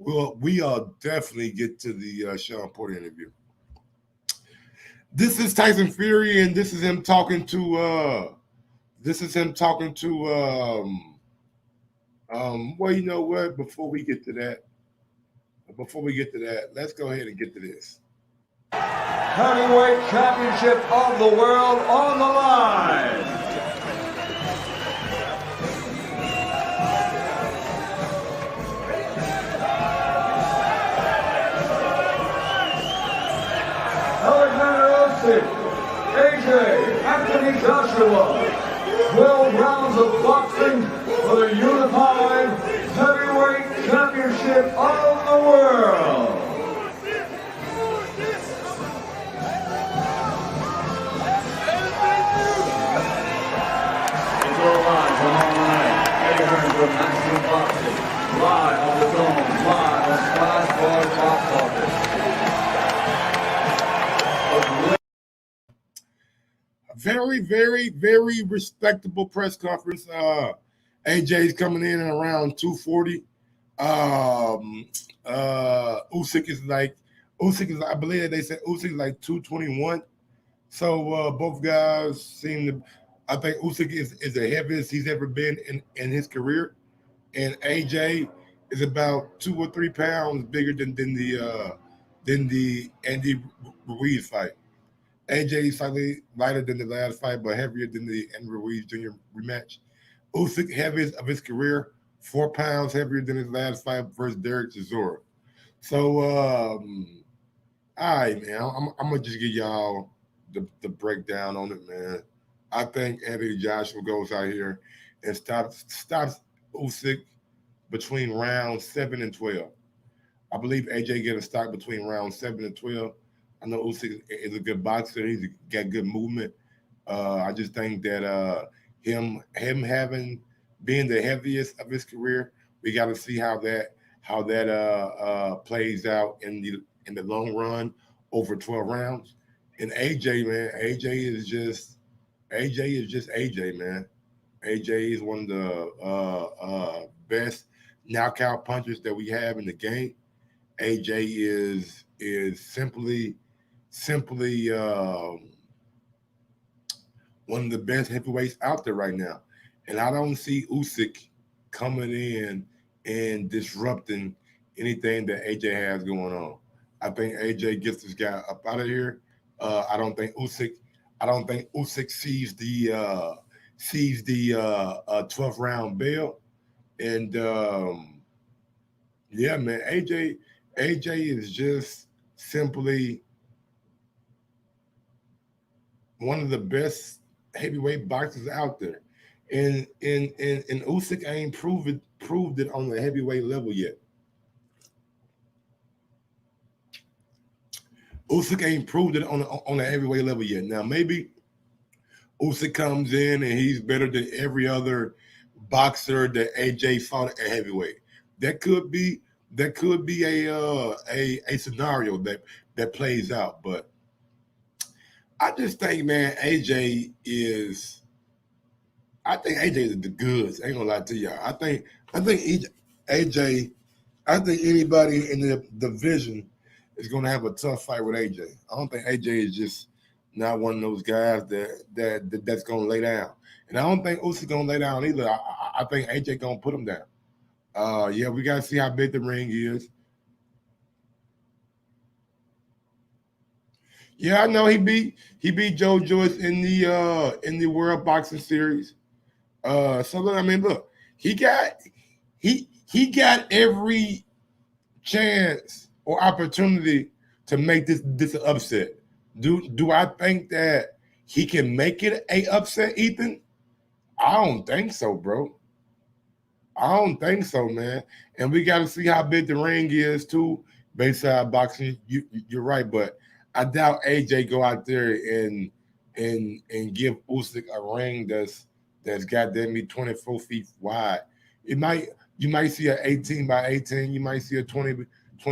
we'll definitely get to the Shawn Porter interview. This is Tyson Fury, and this is him talking to well, you know what? Before we get to that, let's go ahead and get to this. Heavyweight Championship of the World on the line. Alexander Usyk, AJ Anthony Joshua. 12 rounds of boxing for the unified heavyweight championship of the world. Live from online, airing from Action Boxing, live on the Dome, live on Sky Sports Box Office. Very, very, very respectable press conference. AJ's coming in at around 240. Usyk is, I believe they said Usyk is like 221. So both guys seem to. I think Usyk is the heaviest he's ever been in his career, and AJ is about 2 or 3 pounds bigger than the Andy Ruiz fight. AJ is slightly lighter than the last fight, but heavier than the Andy Ruiz Jr. rematch. Usyk, heaviest of his career, 4 pounds heavier than his last fight versus Derek Chisora. So, all right, man, I'm gonna just give y'all the breakdown on it, man. I think Anthony Joshua goes out here and stops Usyk between rounds 7 and 12. I believe AJ get a stop between rounds 7 and 12. I know Usyk is a good boxer. He's got good movement. I just think that him having being the heaviest of his career, we got to see how that plays out in the long run over 12 rounds. And AJ, man, AJ is just AJ, man. AJ is one of the best knockout punchers that we have in the game. AJ is simply one of the best heavyweights out there right now. And I don't see Usyk coming in and disrupting anything that AJ has going on. I think AJ gets this guy up out of here. I don't think Usyk sees the 12th round bell. And yeah, man, AJ is just simply one of the best heavyweight boxers out there. And Usyk ain't proved it on the heavyweight level yet. Usyk ain't proved it on the heavyweight level yet. Now, maybe Usyk comes in and he's better than every other boxer that AJ fought at heavyweight. That could be a scenario that plays out. But I just think, man, AJ is the goods. I ain't gonna lie to y'all. I think AJ. I think anybody in the division is going to have a tough fight with AJ. I don't think AJ is just not one of those guys that's going to lay down. And I don't think Usyk going to lay down either. I think AJ going to put him down. Yeah, we got to see how big the ring is. Yeah, I know he beat Joe Joyce in the World Boxing Series. So look, I mean, look, he got every chance or opportunity to make this an upset. Do I think that he can make it a upset, Ethan? I don't think so, bro. I don't think so, man. And we got to see how big the ring is too. Bayside boxing, you're right, but I doubt AJ go out there and give Usyk a ring that's goddamn me 24 feet wide. You might see an 18 by 18. You might see a 20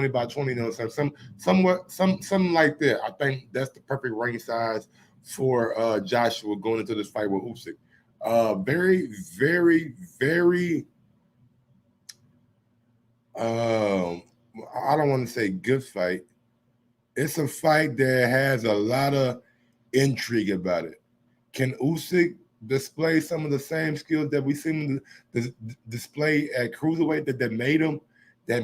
by 20. You know, something like that. I think that's the perfect ring size for Joshua going into this fight with Usyk. Very, very, very I don't want to say good fight. It's a fight that has a lot of intrigue about it. Can Usyk display some of the same skills that we seen him display at cruiserweight that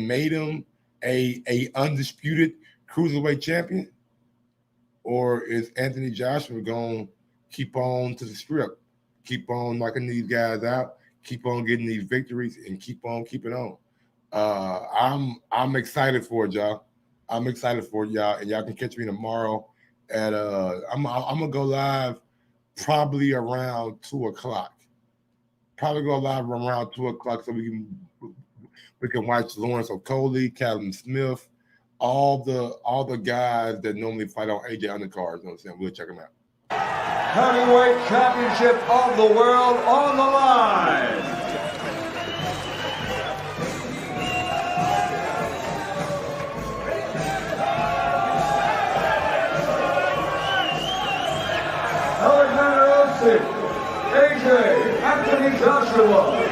made him a undisputed cruiserweight champion? Or is Anthony Joshua going to keep on to the strip, keep on knocking these guys out, keep on getting these victories, and keep on keeping on? I'm excited for it, y'all. I'm excited for it, y'all, and y'all can catch me tomorrow at I'm gonna go live probably around 2 o'clock. Probably go live around 2 o'clock so we can watch Lawrence Okolie, Calvin Smith, all the guys that normally fight on AJ undercards. You know what I'm saying? We'll check them out. Heavyweight Championship of the World on the line. AJ Anthony Joshua.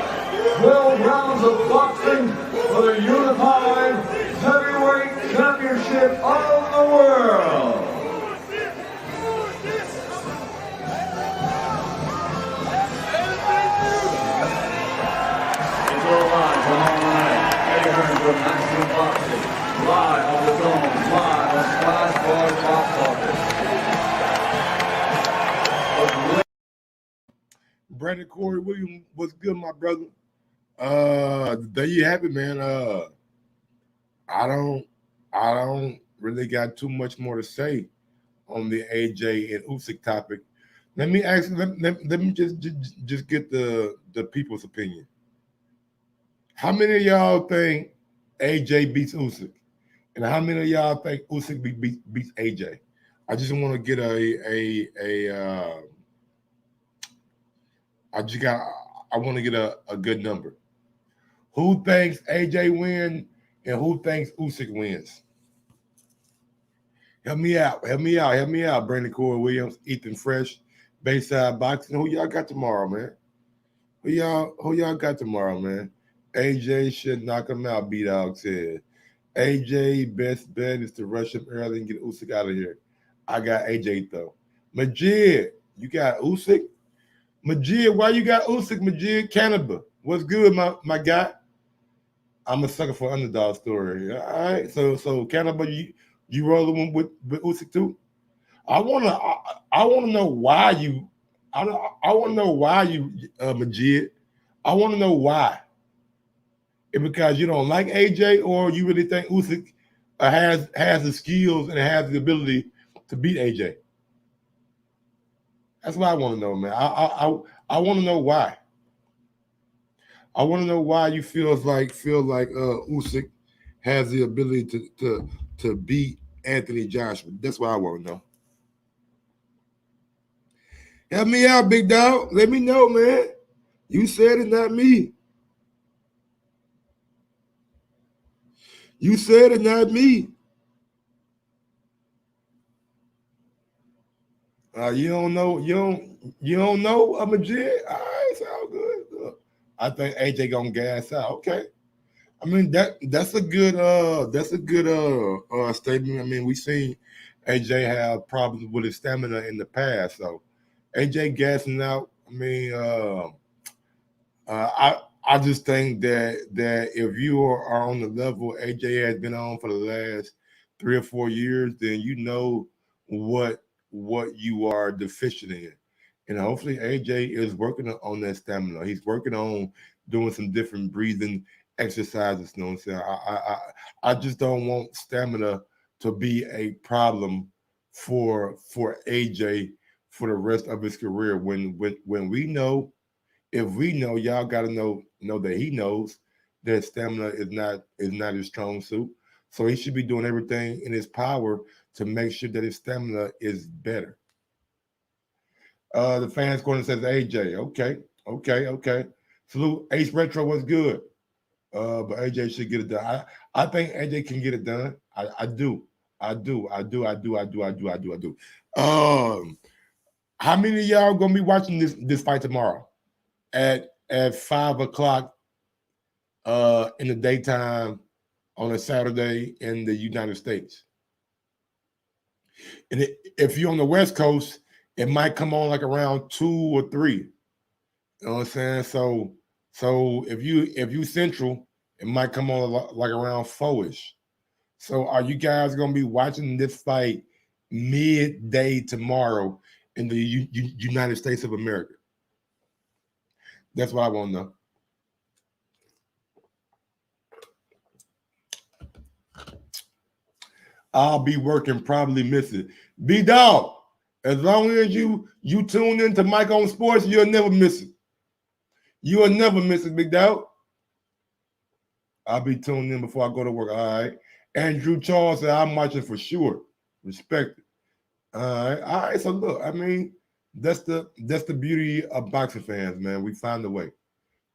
12 rounds of boxing for the unified heavyweight championship of the world. It's all live on online. Everything from Maximum Boxing. Live on the Zone. Live on Sky Sports Box Office. Brandon Corey Williams, what's good, my brother? There you have it, man. I don't really got too much more to say on the AJ and Usyk topic. Let me ask. Let me just get the people's opinion. How many of y'all think AJ beats Usyk, and how many of y'all think Usyk beats AJ? I just want to get I want to get a good number. Who thinks AJ wins and who thinks Usyk wins? Help me out, Brandon Corey Williams, Ethan Fresh, Bayside Boxing. Who y'all got tomorrow, man? Who y'all got tomorrow, man? AJ should knock him out, B-Dog said. AJ, best bet is to rush him early and get Usyk out of here. I got AJ, though. Majid, you got Usyk? Majid, why you got Usyk, Majid? Canada, what's good, my guy? I'm a sucker for underdog story. All right, so Canada, you rolling with Usyk too? I wanna know why you. I want to know why you, Majid. I want to know why. Is because you don't like AJ, or you really think Usyk has the skills and has the ability to beat AJ? That's what I want to know, man. I want to know why. I want to know why you feel like Usyk has the ability to beat Anthony Joshua. That's what I want to know. Help me out, big dog. Let me know, man. You said it, not me. You said it, not me. You don't know. You don't know. I'm a Jed. All right, sound good. Look, I think AJ gonna gas out. Okay. I mean that's a good statement. I mean, we seen AJ have problems with his stamina in the past. So AJ gassing out. I mean, I just think that if you are on the level AJ has been on for the last 3 or 4 years, then you know what you are deficient in. And hopefully AJ is working on that stamina. He's working on doing some different breathing exercises. You know what I'm saying? I just don't want stamina to be a problem for AJ for the rest of his career. When we know, if we know, y'all got to know that he knows that stamina is not his strong suit. So he should be doing everything in his power to make sure that his stamina is better. The fans corner says AJ. Okay. Salute Ace Retro was good. But AJ should get it done. I think AJ can get it done. I do. How many of y'all gonna be watching this fight tomorrow at 5 o'clock in the daytime on a Saturday in the United States. And if you're on the West Coast, it might come on like around 2 or 3. You know what I'm saying? So if you Central, it might come on like around 4-ish. So are you guys gonna be watching this fight midday tomorrow in the United States of America? That's what I want to know. I'll be working, probably miss it. B-Dog, as long as you tune into Mike on Sports, you'll never miss it. You'll never miss it, Big Dog. I'll be tuned in before I go to work. All right. Andrew Charles said, I'm watching for sure. Respect it. All right. So look, I mean, that's the beauty of boxing fans, man. We find a way.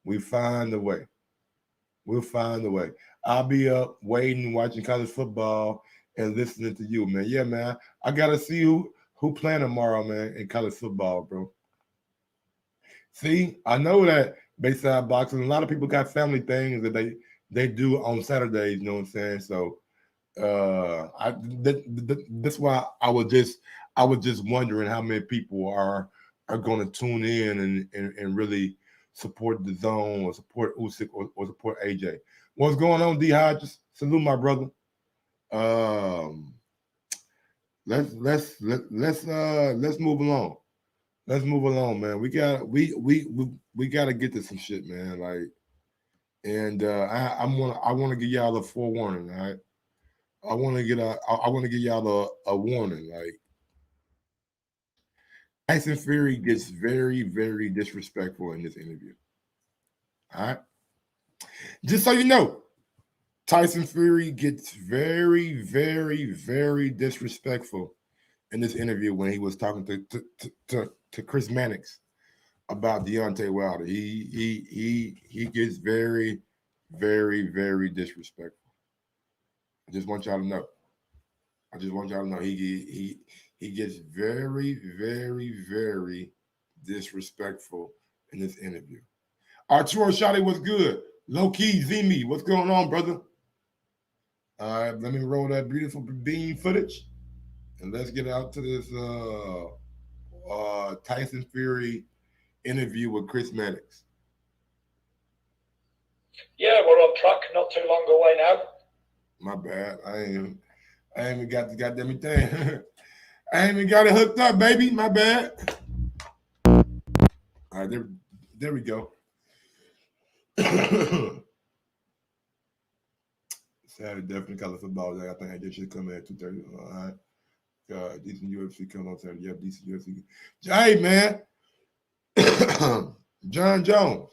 We find a way. We'll find a way. I'll be up waiting, watching college football and listening to you, man. Yeah, man. I gotta see who playing tomorrow, man, in college football, bro. See, I know that Bayside Boxing, a lot of people got family things that they do on Saturdays, you know what I'm saying? So that's why I was just wondering how many people are going to tune in and really support the zone or support Usyk or support AJ. What's going on, D Hodges? Salute, my brother. Let's move along. Let's move along, man. We got to get to some shit, man. Like, and I want to give y'all a forewarning, all right? I want to give y'all a warning. Like, Tyson Fury gets very, very disrespectful in this interview. All right? Just so you know, Tyson Fury gets very, very, very disrespectful in this interview when he was talking to Chris Mannix about Deontay Wilder. He gets very, very, very disrespectful. I just want y'all to know. He gets very, very, very disrespectful in this interview. Arturo Shotty, what's good? Low key Zimi, what's going on, brother? All right, let me roll that beautiful bean footage, and let's get out to this Tyson Fury interview with Chris Mannix. Yeah, we're on track. Not too long away now. My bad. I ain't even got the goddamn thing. I ain't even got it hooked up, baby. My bad. All right, there we go. Saturday, definitely college football day. I think I should come in at 2:30. All right. Decent UFC coming on Saturday. Yep, decent UFC. Hey, man. John Jones,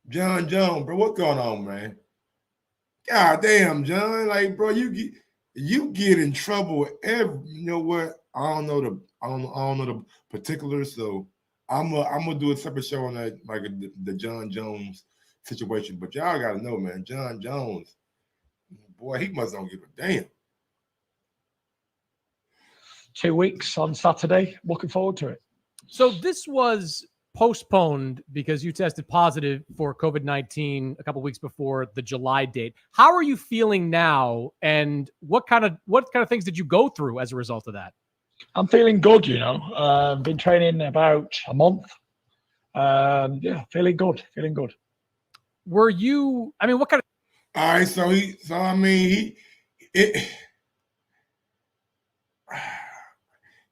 bro, what's going on, man? God damn, John, like, bro, you get in trouble every. You know what? I don't know the particulars, so I'm gonna do a separate show on that, like the John Jones situation. But y'all gotta know, man, John Jones, boy, he must don't give a damn. 2 weeks on Saturday. Looking forward to it. So this was postponed because you tested positive for COVID-19 a couple weeks before the July date. How are you feeling now, and what kind of things did you go through as a result of that? I'm feeling good, you know. Been training about a month. Yeah, feeling good. Were you? I mean, what kind of? All right,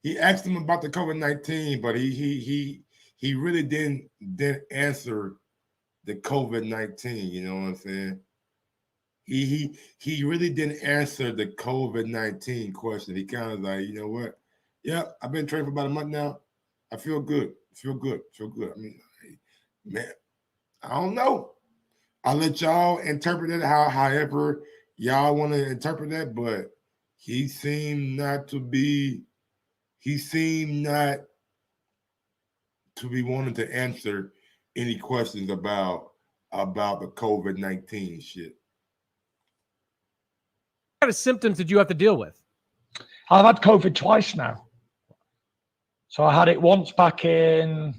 he asked him about the COVID-19, but he really didn't answer the COVID-19. You know what I'm saying? He really didn't answer the COVID-19 question. He kind of like, you know what? Yeah, I've been training for about a month now. I feel good. Feel good. I mean, man, I don't know. I'll let y'all interpret it however y'all want to interpret that, but he seemed not to be wanting to answer any questions about the COVID-19 shit. What kind of symptoms did you have to deal with? I've had COVID twice now. So I had it once back in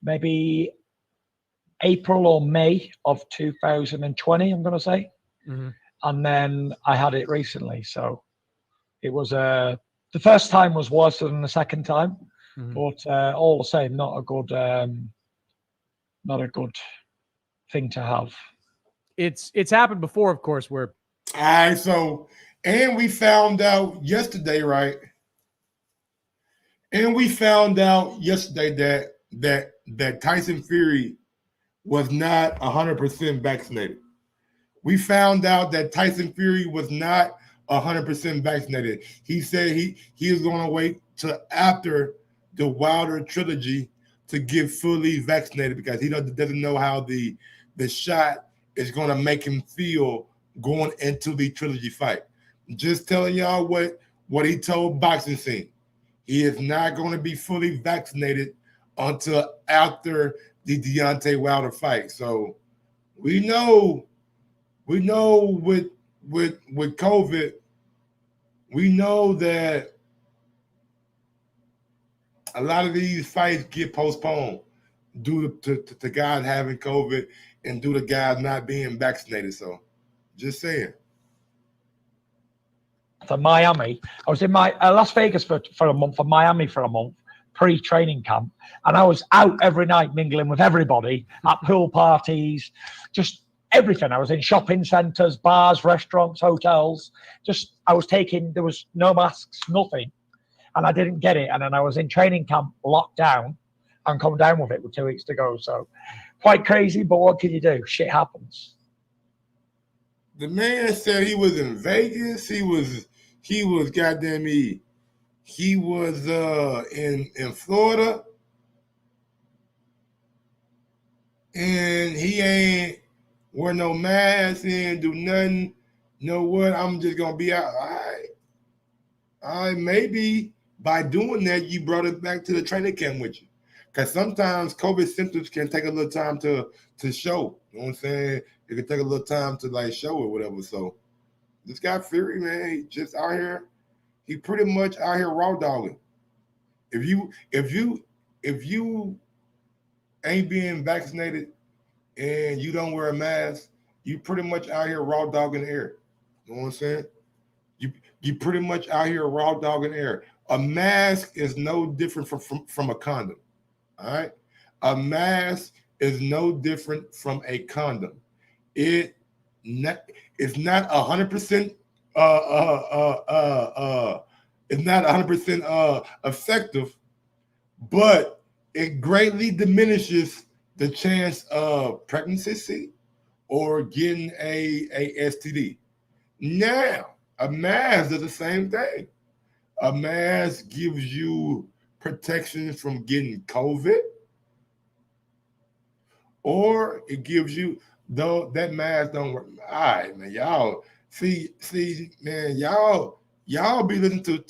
maybe April or May of 2020, I'm going to say. Mm-hmm. And then I had it recently. So it was the first time was worse than the second time, but all the same, not a good thing to have. It's happened before, of course, where All right, so and we found out yesterday, right? And we found out yesterday that Tyson Fury was not 100% vaccinated. We found out that Tyson Fury was not 100% vaccinated. He said he was going to wait till after the Wilder trilogy to get fully vaccinated because he doesn't know how the shot is going to make him feel going into the trilogy fight. Just telling y'all what he told Boxing Scene. He is not going to be fully vaccinated until after the Deontay Wilder fight. So we know with COVID, we know that a lot of these fights get postponed due to guys having COVID and due to guys not being vaccinated. So just saying. For Miami, I was in my Las Vegas for a month, for Miami for a month, pre-training camp, and I was out every night mingling with everybody at pool parties, just everything. I was in shopping centers, bars, restaurants, hotels. Just there was no masks, nothing, and I didn't get it. And then I was in training camp, locked down, and come down with it with 2 weeks to go. So quite crazy, but what can you do? Shit happens. The man said he was in Vegas. He was goddamn me. He was in Florida, and he ain't wear no mask, he ain't do nothing. You know what? I'm just gonna be out. All right. Maybe by doing that, you brought it back to the training camp with you. Because sometimes COVID symptoms can take a little time to show. You know what I'm saying? It can take a little time to like show or whatever. So this guy Fury, man, he just out here. He pretty much out here raw dogging. If you ain't being vaccinated and you don't wear a mask, you pretty much out here raw dogging the air. You know what I'm saying? You pretty much out here raw dogging the air. A mask is no different from a condom. All right? A mask is no different from a condom. It's not 100% it's not 100% effective, but it greatly diminishes the chance of pregnancy or getting a STD. Now, a mask does the same thing. A mask gives you protection from getting COVID, or it gives you, though that mask don't work. All right, man, y'all see, man, y'all be listening to,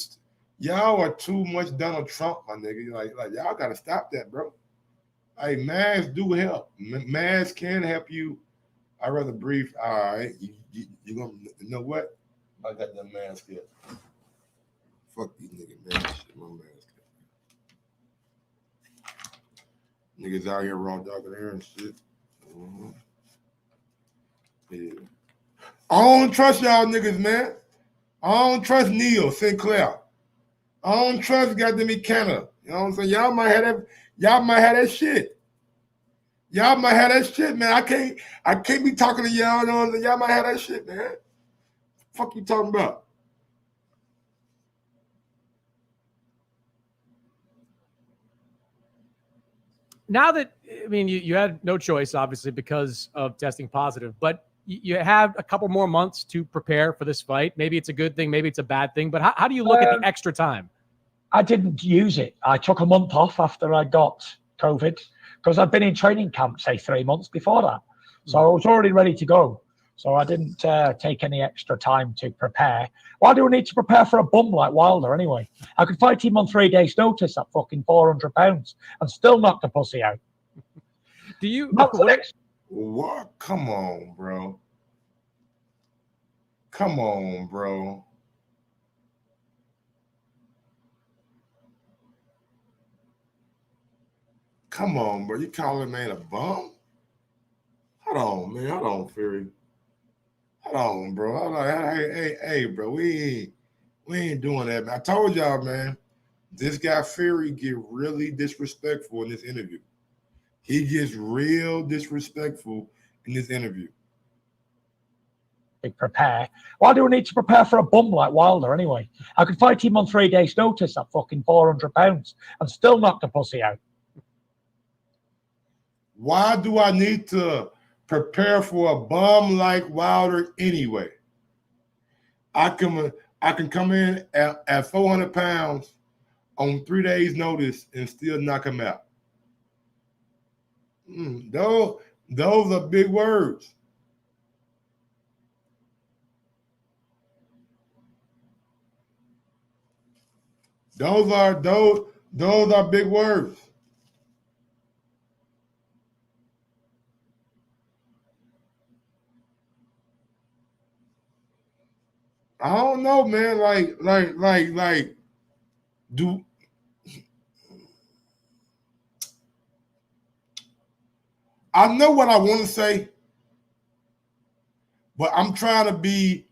y'all are too much Donald Trump, my nigga. Like y'all gotta stop that, bro. Hey, masks do help. Masks can help you. I'd rather breathe. All right, you gonna, you know what? I got that mask here. Fuck these niggas, man. Shit, my mask. Niggas out here raw dogging air and shit. Mm-hmm. Yeah. I don't trust y'all niggas, man. I don't trust Neil Sinclair. I don't trust goddamn Canada. You know what I'm saying? Y'all might have that shit. Y'all might have that shit, man. I can't be talking to y'all. You know what I'm saying? Y'all might have that shit, man. Fuck you talking about? now that, I mean, you had no choice, obviously, because of testing positive, but you have a couple more months to prepare for this fight. Maybe it's a good thing, maybe it's a bad thing, but how do you look at the extra time? I didn't use it. I took a month off after I got COVID because I'd been in training camp, say 3 months before that. So I was already ready to go. So I didn't take any extra time to prepare. Why do we need to prepare for a bum like Wilder anyway? I could fight him on 3 days' notice at fucking 400 pounds and still knock the pussy out. Do you? What? Come on, bro. Come on, bro. Come on, bro. You calling man a bum? Hold on, man. Hold on, Fury. Hold on, bro. Hold on. Hey, bro. We ain't doing that, man. I told y'all, man. This guy Fury get really disrespectful in this interview. He gets real disrespectful in this interview. Prepare. Why do we need to prepare for a bum like Wilder anyway? I could fight him on 3 days' notice at fucking £400 and still knock the pussy out. Why do I need to prepare for a bum like Wilder anyway? I can come in at 400 pounds on 3 days' notice and still knock him out. Those are big words. Those are big words. I don't know, man. Do I know what I want to say, but I'm trying to be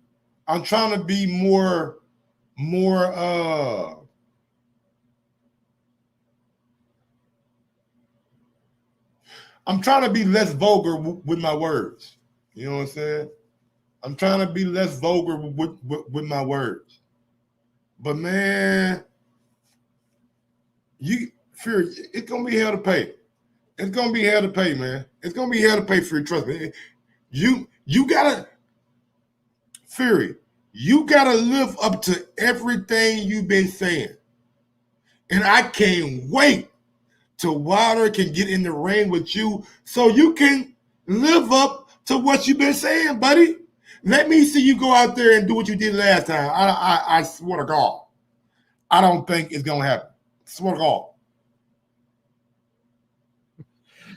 more I'm trying to be less vulgar with my words. You know what I'm saying? I'm trying to be less vulgar with my words. But man, Fury, it's gonna be hell to pay. It's gonna be hell to pay, man. It's gonna be hell to pay, Fury. Trust me. You gotta, Fury, you gotta live up to everything you've been saying. And I can't wait till Wilder can get in the ring with you so you can live up to what you've been saying, buddy. Let me see you go out there and do what you did last time. I swear to God. I don't think it's gonna happen. Swear to God.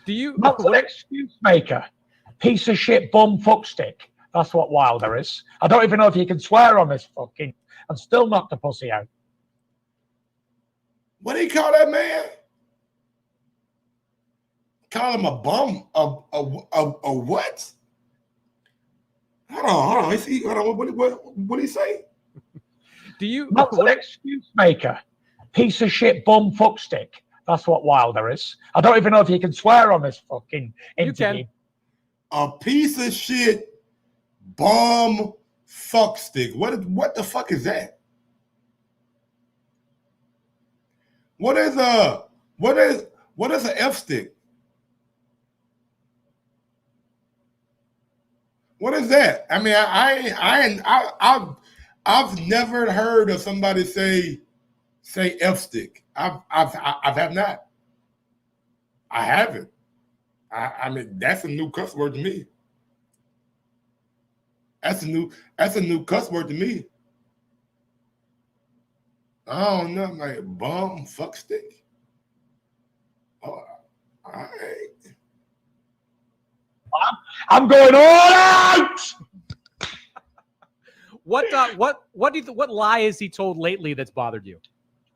Do you? That's an excuse maker. Piece of shit bum fuckstick. That's what Wilder is. I don't even know if you can swear on this fucking and still knock the pussy out. What do you call that man? Call him a bum? A what? Hold on. Hold on. What did he say? Do you? That's an excuse maker. Piece of shit bum fuckstick. That's what Wilder is. I don't even know if you can swear on this fucking interview. You can. A piece of shit bum fuckstick. What the fuck is that? What is an F stick? What is that? I mean, I've never heard of somebody say F stick. I have not. I haven't. I mean, that's a new cuss word to me. That's a new cuss word to me. I don't know, like bum fuck stick. Oh, all right. I'm going all out. What lie has he told lately that's bothered you?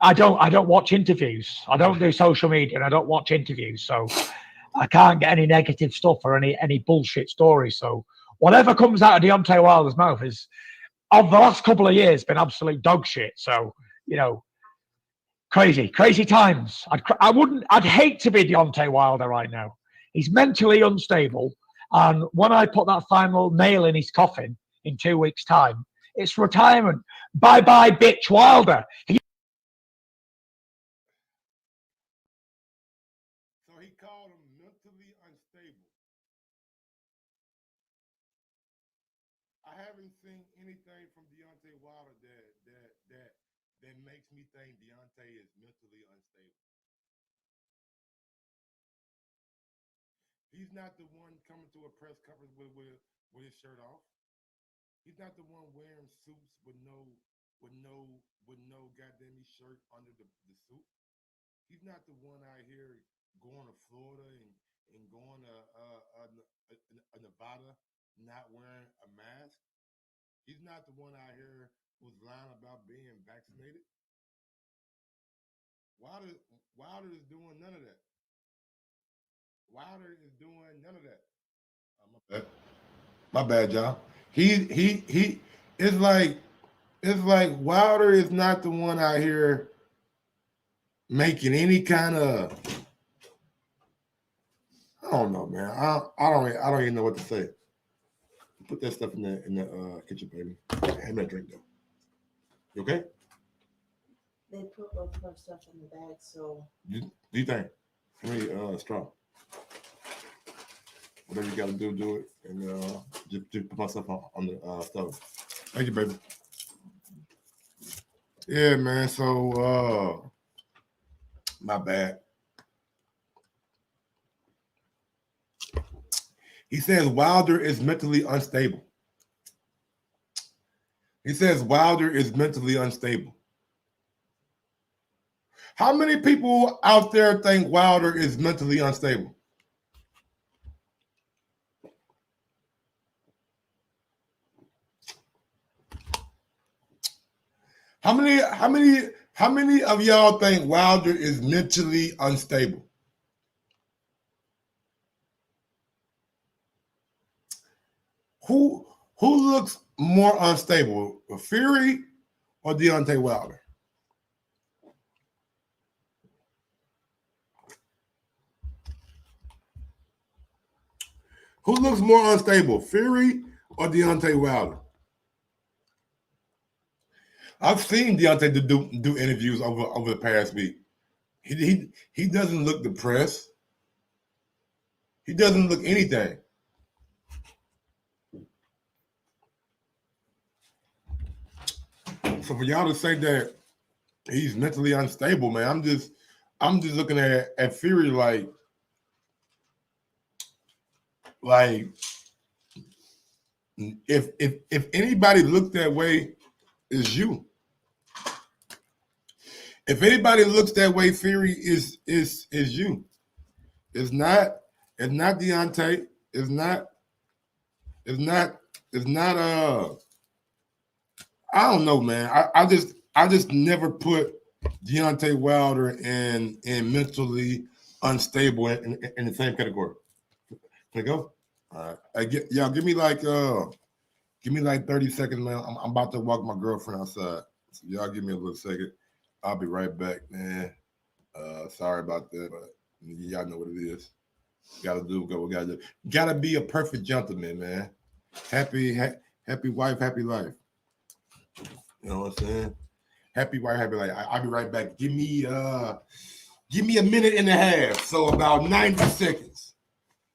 I don't watch interviews. I don't do social media and I don't watch interviews. So I can't get any negative stuff or any bullshit stories. So whatever comes out of Deontay Wilder's mouth is, of the last couple of years, been absolute dog shit. So, crazy times. I'd hate to be Deontay Wilder right now. He's mentally unstable. And when I put that final nail in his coffin in 2 weeks' time, it's retirement. Bye-bye, bitch Wilder. So he called him mentally unstable. I haven't seen anything from Deontay Wilder that makes me think Deontay is mentally unstable. He's not the one coming to a press conference with his shirt off. He's not the one wearing suits with no goddamn shirt under the suit. He's not the one out here going to Florida and going to Nevada not wearing a mask. He's not the one out here who's lying about being vaccinated. Wilder is doing none of that. Wilder is doing none of that. My bad. My bad, y'all. He. It's like Wilder is not the one out here making any kind of. I don't know, man. I don't even know what to say. Put that stuff in the kitchen, baby. Hand me a drink though. You okay? They put both of our stuff in the bag, so Do you think? How many straw? Whatever you gotta do it, and just put my stuff on the stove. Thank you, baby. Yeah, man. So my bad. He says Wilder is mentally unstable. He says Wilder is mentally unstable. How many people out there think Wilder is mentally unstable? How many of y'all think Wilder is mentally unstable? Who looks more unstable, Fury or Deontay Wilder? Who looks more unstable, Fury or Deontay Wilder? I've seen Deontay do interviews over the past week. He doesn't look depressed. He doesn't look anything. So for y'all to say that he's mentally unstable, man, I'm just looking at Fury like if anybody looked that way, it's you. If anybody looks that way, Fury is you. It's not Deontay. It's not I don't know, man. I just never put Deontay Wilder in mentally unstable in the same category. Can I go? All right. Y'all give me like 30 seconds, man. I'm about to walk my girlfriend outside. So y'all give me a little second. I'll be right back, man. Sorry about that, but y'all know what it is. Gotta do what we gotta do. Gotta be a perfect gentleman, man. Happy wife, happy life. You know what I'm saying? Happy wife, happy life. I'll be right back. Give me a minute and a half. So about 90 seconds.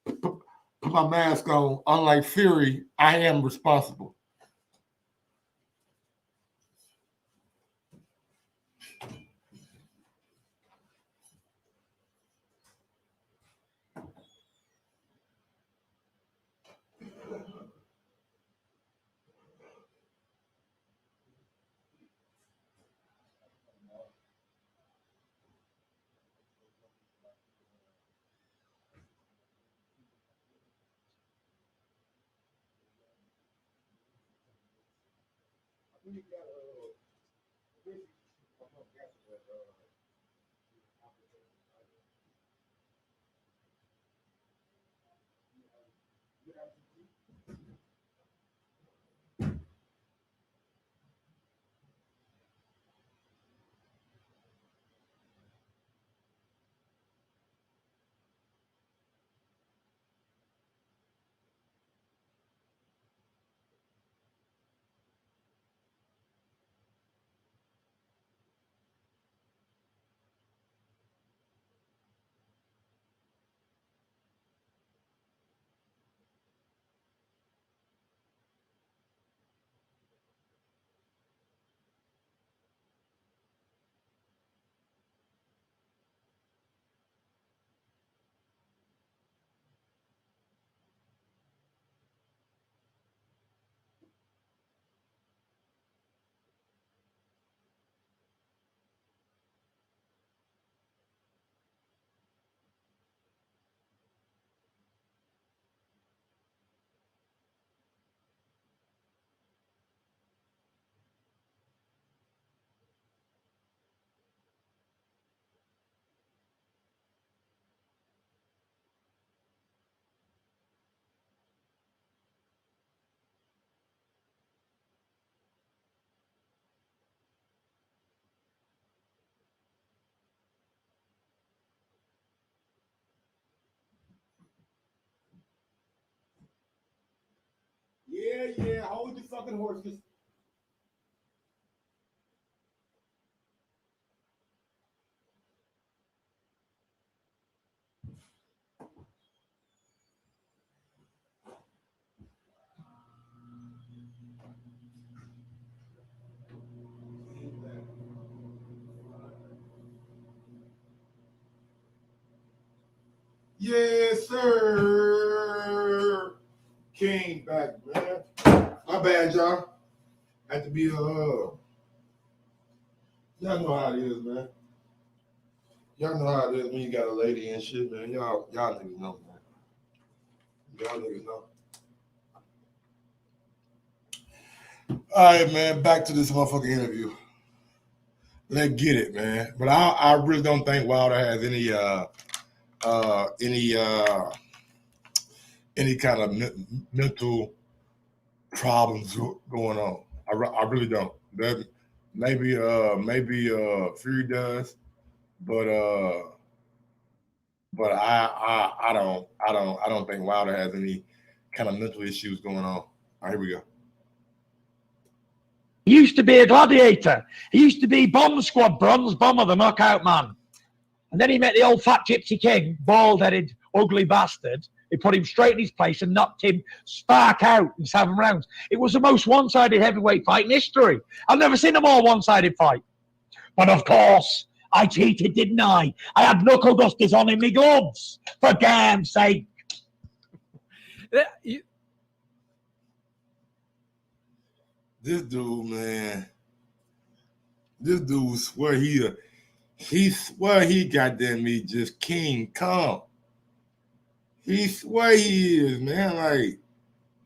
Put my mask on. Unlike Fury, I am responsible. yeah. Hold your fucking horses. Yes, sir. King back, man. My bad, y'all. Had to be y'all know how it is, man. Y'all know how it is when you got a lady and shit, man. Y'all niggas know, man. Y'all niggas know. All right, man. Back to this motherfucking interview. Let's get it, man. But I really don't think Wilder has any kind of mental problems going on. I really don't. That maybe Fury does, but I don't think Wilder has any kind of mental issues going on. All right, here we go. He used to be a gladiator. He used to be Bomb Squad, Bronze Bomber, the knockout man. And then he met the old fat gypsy king, bald-headed, ugly bastard. He put him straight in his place and knocked him spark out in 7 rounds. It was the most one-sided heavyweight fight in history. I've never seen a more one-sided fight. But of course, I cheated, didn't I? I had knuckle dusters on in my gloves. For damn sake. This dude, man. This dude swear he swear he goddamn me just King Kong. He swear he is, man. Like,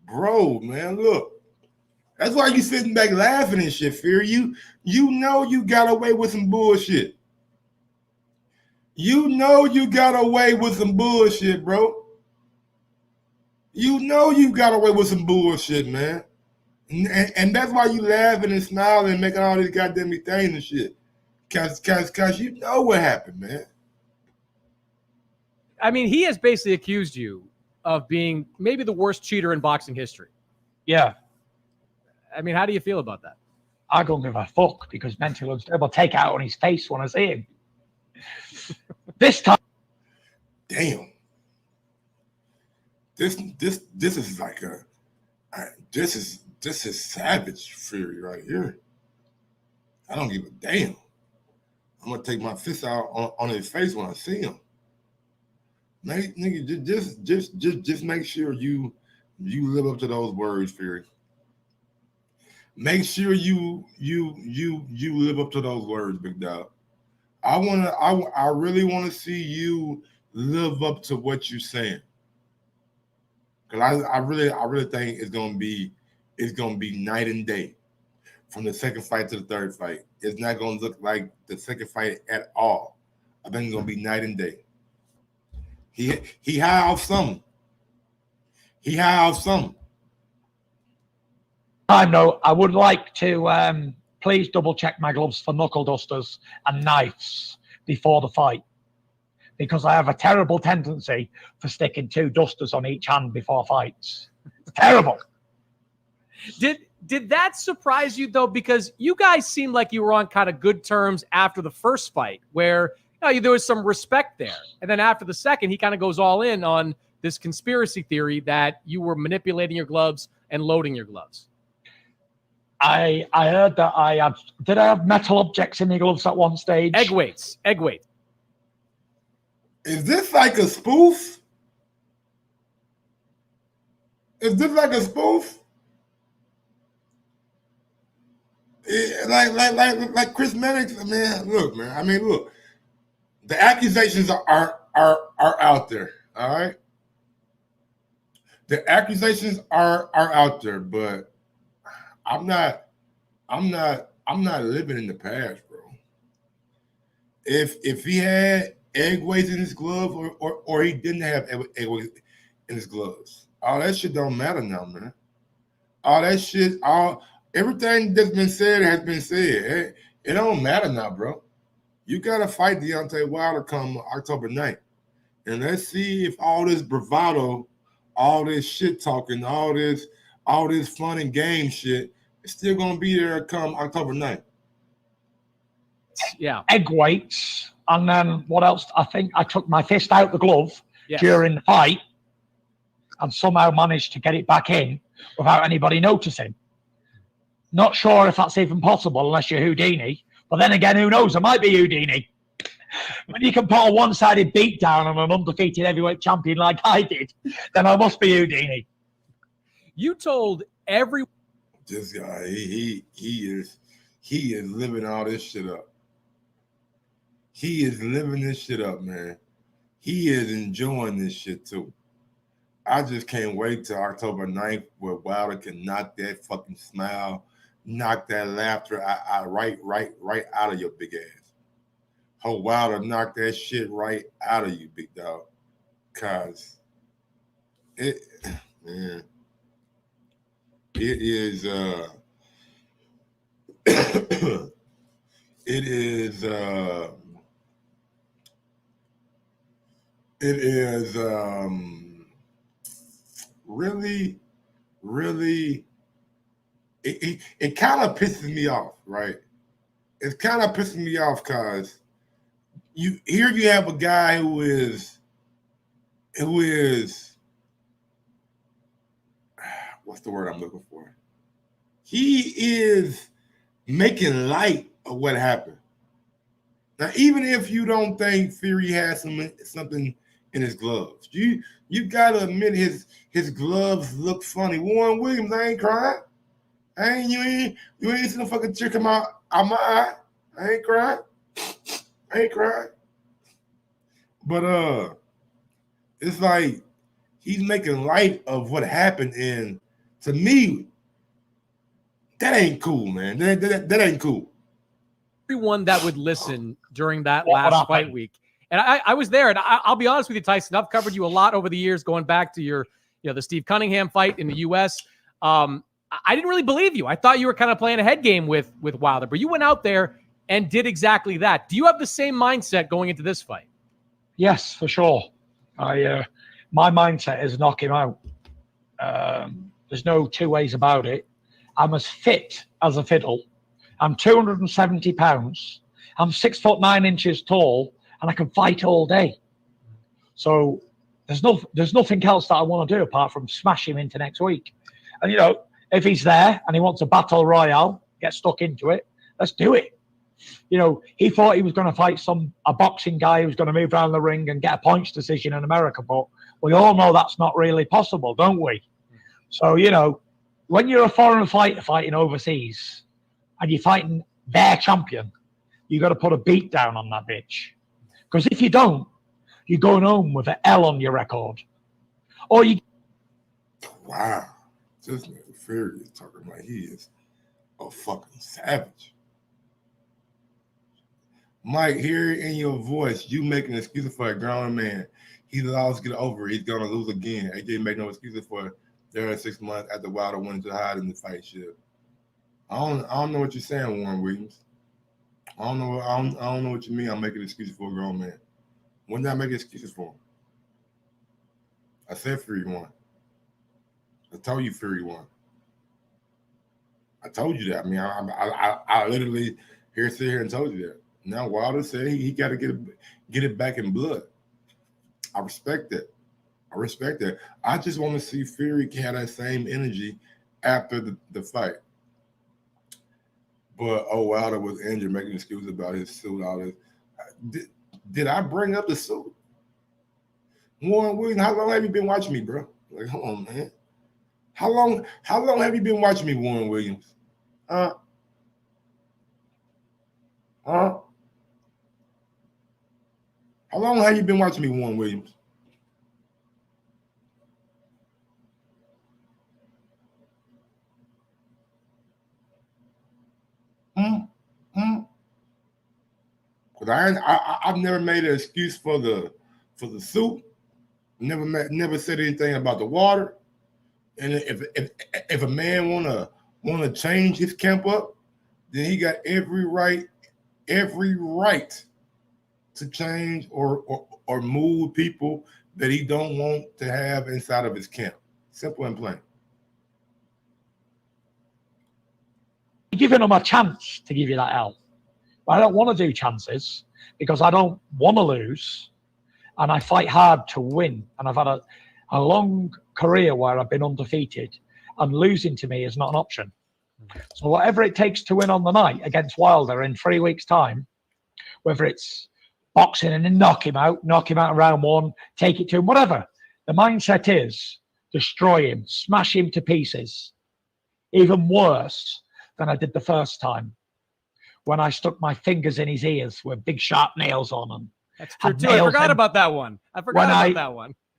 bro, man, look. That's why you sitting back laughing and shit, Fear. You know you got away with some bullshit. You know you got away with some bullshit, bro. You know you got away with some bullshit, man. And that's why you laughing and smiling and making all these goddamn things and shit. Cause you know what happened, man. I mean, he has basically accused you of being maybe the worst cheater in boxing history. Yeah. I mean, how do you feel about that? I don't give a fuck because mentally unstable. Take out on his face when I see him. This time. Damn. This is like this is savage Fury right here. I don't give a damn. I'm gonna take my fist out on his face when I see him. Nigga, just make sure you live up to those words, Fury. Make sure you live up to those words, big dog. I really want to see you live up to what you're saying. Cause I really think it's gonna be night and day from the second fight to the third fight. It's not gonna look like the second fight at all. I think it's gonna be night and day. He high off something. He high off something. I know. I would like to please double check my gloves for knuckle dusters and knives before the fight, because I have a terrible tendency for sticking 2 dusters on each hand before fights. It's terrible. Did that surprise you though? Because you guys seemed like you were on kind of good terms after the first fight, where there was some respect there, and then after the second, he kind of goes all in on this conspiracy theory that you were manipulating your gloves and loading your gloves. I heard that did I have metal objects in the gloves at one stage? Egg weights. Is this like a spoof? Is this like a spoof? Like Chris Mannix, man. Look, man. I mean, look. The accusations are out there. All right. The accusations are out there, but I'm not living in the past, bro. If he had egg weights in his glove or he didn't have egg weights in his gloves, all that shit don't matter now, man. All that shit, everything that's been said has been said. It don't matter now, bro. You gotta fight Deontay Wilder come October 9th. And let's see if all this bravado, all this shit talking, all this all this fun and game shit, it's still gonna be there come October 9th. Yeah. Egg weights, and then what else? I think I took my fist out the glove Yes. during the fight and somehow managed to get it back in without anybody noticing. Not sure if that's even possible unless you're Houdini. But then again, who knows? I might be Houdini. When you can put a one-sided beat down on an undefeated heavyweight champion like I did, then I must be Houdini. You told every This guy, he is living all this shit up. He is living this shit up, man. He is enjoying this shit too. I just can't wait till October 9th where Wilder can knock that fucking smile, knock that laughter right out of your big ass. Hope Wilder knock that shit right out of you, big dog. Cause it, man, it is really it kind of pisses me off, right? It's kind of pissing me off because you have a guy who is what's the word I'm looking for? He is making light of what happened. Now, even if you don't think Fury has something in his gloves, you gotta admit his gloves look funny. Warren Williams, I ain't crying. You ain't seen a fucking tear come out my eye. I ain't crying. But it's like he's making light of what happened, and to me, that ain't cool, man. That ain't cool. everyone that would listen during that What last happened? fight week. And I was there, and I'll be honest with you, Tyson, I've covered you a lot over the years, going back to your, the Steve Cunningham fight in the U.S. I didn't really believe you. I thought you were kind of playing a head game with Wilder, but you went out there and did exactly that. Do you have the same mindset going into this fight? Yes, for sure. My mindset is knock him out. There's no two ways about it. I'm as fit as a fiddle. I'm 270 pounds. I'm 6'9" tall, and I can fight all day. So there's nothing else that I want to do apart from smash him into next week. And if he's there and he wants a battle royale, get stuck into it, let's do it. He thought he was going to fight a boxing guy who's going to move around the ring and get a points decision in America, but we all know that's not really possible, don't we? So, when you're a foreign fighter fighting overseas and you're fighting their champion, you got to put a beat down on that bitch. Because if you don't, you're going home with an L on your record. Or you. Wow. This nigga Fury is talking like he is a fucking savage. Mike, hear it in your voice. You making excuses for a grown man. He lost, get over it. He's going to lose again. AJ make no excuses for there 6 months after Wilder went to hide in the fight shit. I don't know what you're saying, Warren Williams. I don't know what you mean. I'm making excuses for a grown man. When did I make excuses for him? I said Fury won. I told you Fury won. I told you that. I mean, I literally sit here and told you that. Now Wilder said he got to get it back in blood. I respect that. I just want to see Fury have that same energy after the fight. But Wilder was injured, making excuses about his suit. All this. Did I bring up the suit? Warren Williams, how long have you been watching me, bro? Like, hold on, man. How long have you been watching me, Warren Williams? Huh? How long have you been watching me, Warren Williams? Because I've never made an excuse for the suit. Never said anything about the water. And if a man wanna change his camp up, then he got every right to change or move people that he don't want to have inside of his camp. Simple and plain. You're giving them a chance to give you that L. But I don't want to do chances because I don't want to lose, and I fight hard to win. And I've had a long career where I've been undefeated, and losing to me is not an option. So whatever it takes to win on the night against Wilder in 3 weeks' time, whether it's boxing and then knock him out in round one, take it to him, whatever. The mindset is destroy him, smash him to pieces, even worse than I did the first time when I stuck my fingers in his ears with big sharp nails on them. That's true too. I forgot about that one. I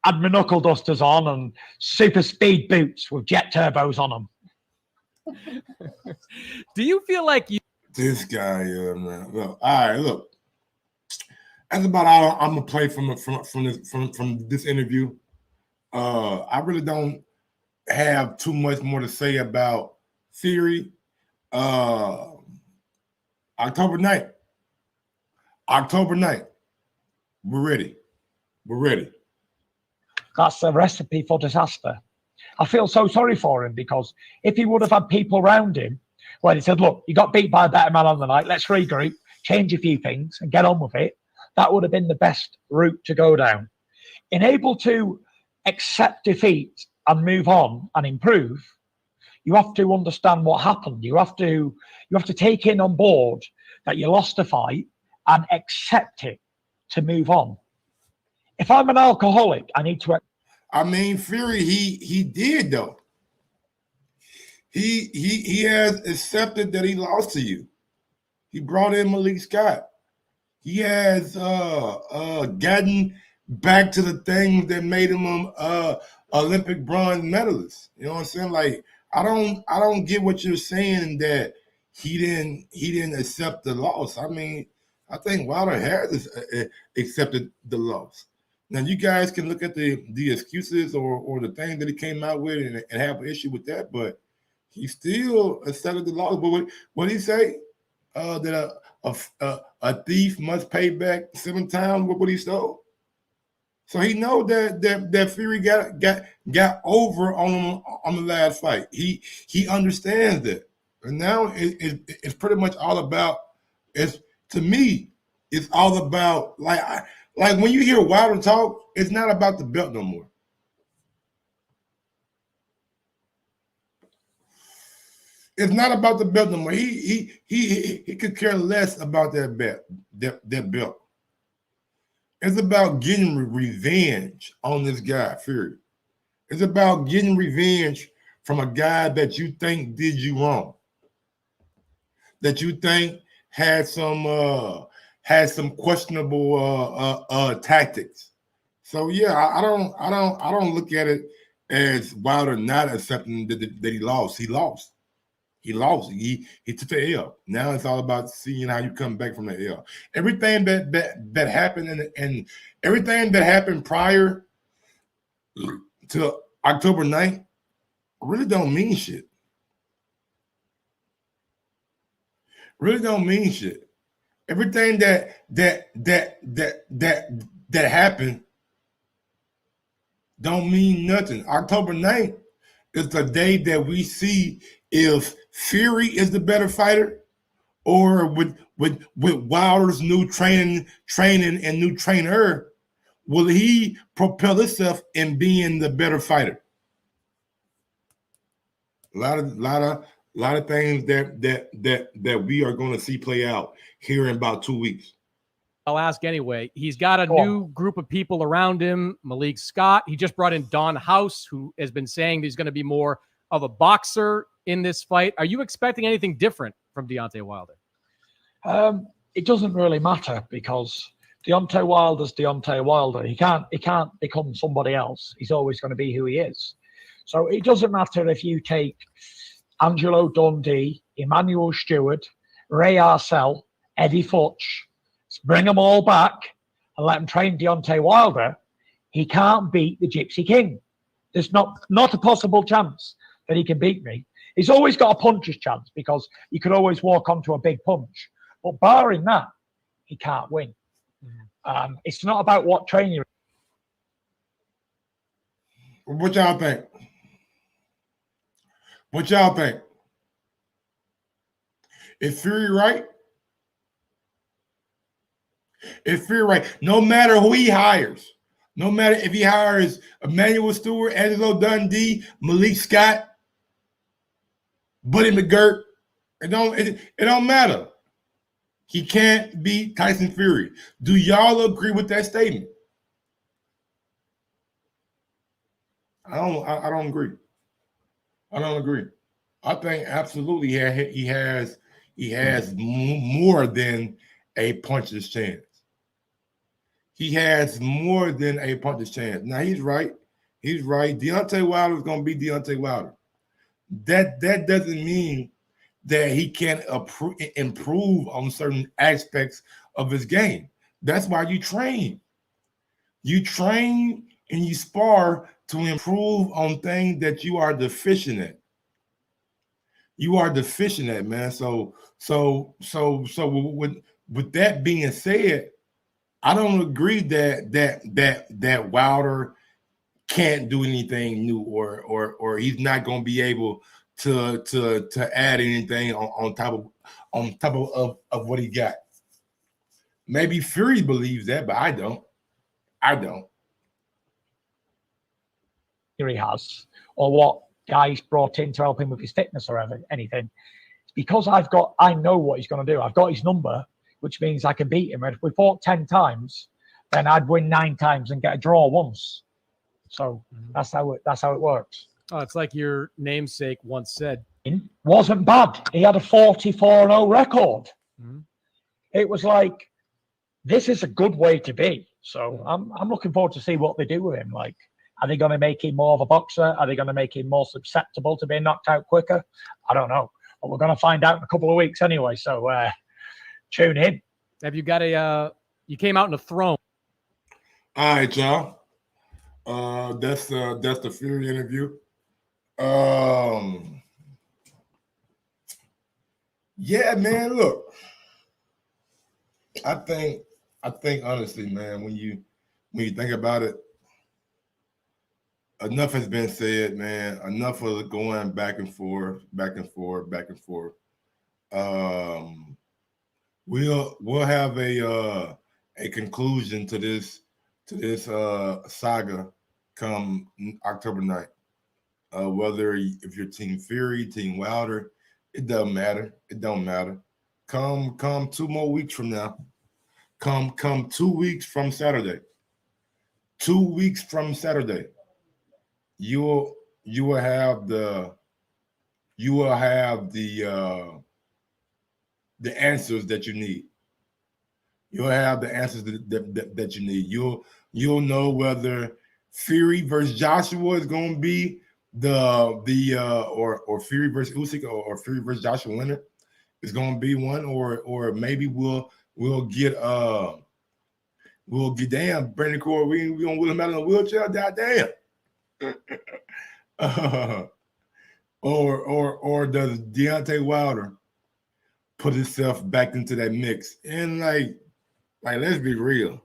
had my knuckle dusters on and super speed boots with jet turbos on them. Do you feel like you? This guy, man. Well, all right, look. That's about all I'm gonna play from this interview. I really don't have too much more to say about Fury. October 9th. We're ready. That's a recipe for disaster. I feel so sorry for him because if he would have had people around him where he said, look, you got beat by a better man on the night, let's regroup, change a few things and get on with it, that would have been the best route to go down. In able to accept defeat and move on and improve, you have to understand what happened. You have to take in on board that you lost a fight and accept it to move on. If I'm an alcoholic, I need to. I mean, Fury, he did though. He has accepted that he lost to you. He brought in Malik Scott. He has gotten back to the things that made him Olympic bronze medalist. You know what I'm saying? Like, I don't get what you're saying that he didn't accept the loss. I mean, I think Wilder has accepted the loss. Now you guys can look at the excuses or the thing that he came out with and have an issue with that, but he still accepted the loss. But what did he say? That a thief must pay back 7 times what he stole. So he know that Fury got over on the last fight. He understands that, and now it's pretty much all about. To me, it's all about like when you hear Wilder talk, it's not about the belt no more. It's not about the belt no more. He could care less about that belt. It's about getting revenge on this guy, Fury. It's about getting revenge from a guy that you think did you wrong, that you think had some questionable tactics. So yeah, I don't look at it as Wilder not accepting that he lost. He lost. He lost. He took the L. Now it's all about seeing how you come back from the L. Everything that happened and everything that happened prior to October 9th really don't mean shit. Really don't mean shit. Everything that happened don't mean nothing. October 9th is the day that we see if Fury is the better fighter, or with Wilder's new training and new trainer, will he propel himself in being the better fighter? A lot of things that we are going to see play out here in about 2 weeks. I'll ask anyway. He's got a new group of people around him. Malik Scott. He just brought in Don House, who has been saying he's going to be more of a boxer in this fight. Are you expecting anything different from Deontay Wilder? It doesn't really matter because Deontay Wilder's Deontay Wilder. He can't become somebody else. He's always going to be who he is. So it doesn't matter if you take Angelo Dundee, Emmanuel Stewart, Ray Arcel, Eddie Futch, bring them all back and let him train Deontay Wilder. He can't beat the Gypsy King. There's not a possible chance that he can beat me. He's always got a puncher's chance because you could always walk onto a big punch. But barring that, he can't win. It's not about what training you're in. What y'all think? What y'all think? Is Fury right? Is Fury right? No matter who he hires, no matter if he hires Emmanuel Stewart, Angelo Dundee, Malik Scott, Buddy McGirt, it don't matter. He can't beat Tyson Fury. Do y'all agree with that statement? I don't agree. I don't agree. I think absolutely he has more than a puncher's chance. He has more than a puncher's chance. Now he's right. He's right. Deontay Wilder is going to be Deontay Wilder. That doesn't mean that he can't improve on certain aspects of his game. That's why you train. You train and you spar to improve on things that you are deficient at. You are deficient at, man. So with that being said, I don't agree that Wilder can't do anything new or he's not going to be able to add anything on top of what he got. Maybe Fury believes that, but I don't. He has, or what guys brought in to help him with his fitness or anything. It's because I know what he's going to do. I've got his number, which means I can beat him. And if we fought 10 times, then I'd win 9 times and get a draw once. So that's how it works. Oh, it's like your namesake once said. Wasn't bad. He had a 44-0 record. Mm-hmm. It was like, this is a good way to be. So I'm looking forward to see what they do with him. Like, are they going to make him more of a boxer? Are they going to make him more susceptible to being knocked out quicker? I don't know. But we're going to find out in a couple of weeks anyway. So tune in. Have you got you came out in a throne. All right, y'all. That's the Fury interview. Yeah, man, look. I think honestly, man, when you think about it, enough has been said, man. Enough of going back and forth. We'll have a conclusion to this saga come October 9th. Whether if you're Team Fury, Team Wilder, it doesn't matter. It don't matter. Come 2 more weeks from now. Come 2 weeks from Saturday. 2 weeks from Saturday. You will have the answers that you need. You'll have the answers that you need. You'll know whether Fury versus Joshua is going to be or Fury versus Usyk or Fury versus Joshua winner is going to be one, or maybe we'll get damn Brandon Corey. We gonna wheel him out in a wheelchair. Goddamn. Or does Deontay Wilder put himself back into that mix? And like let's be real.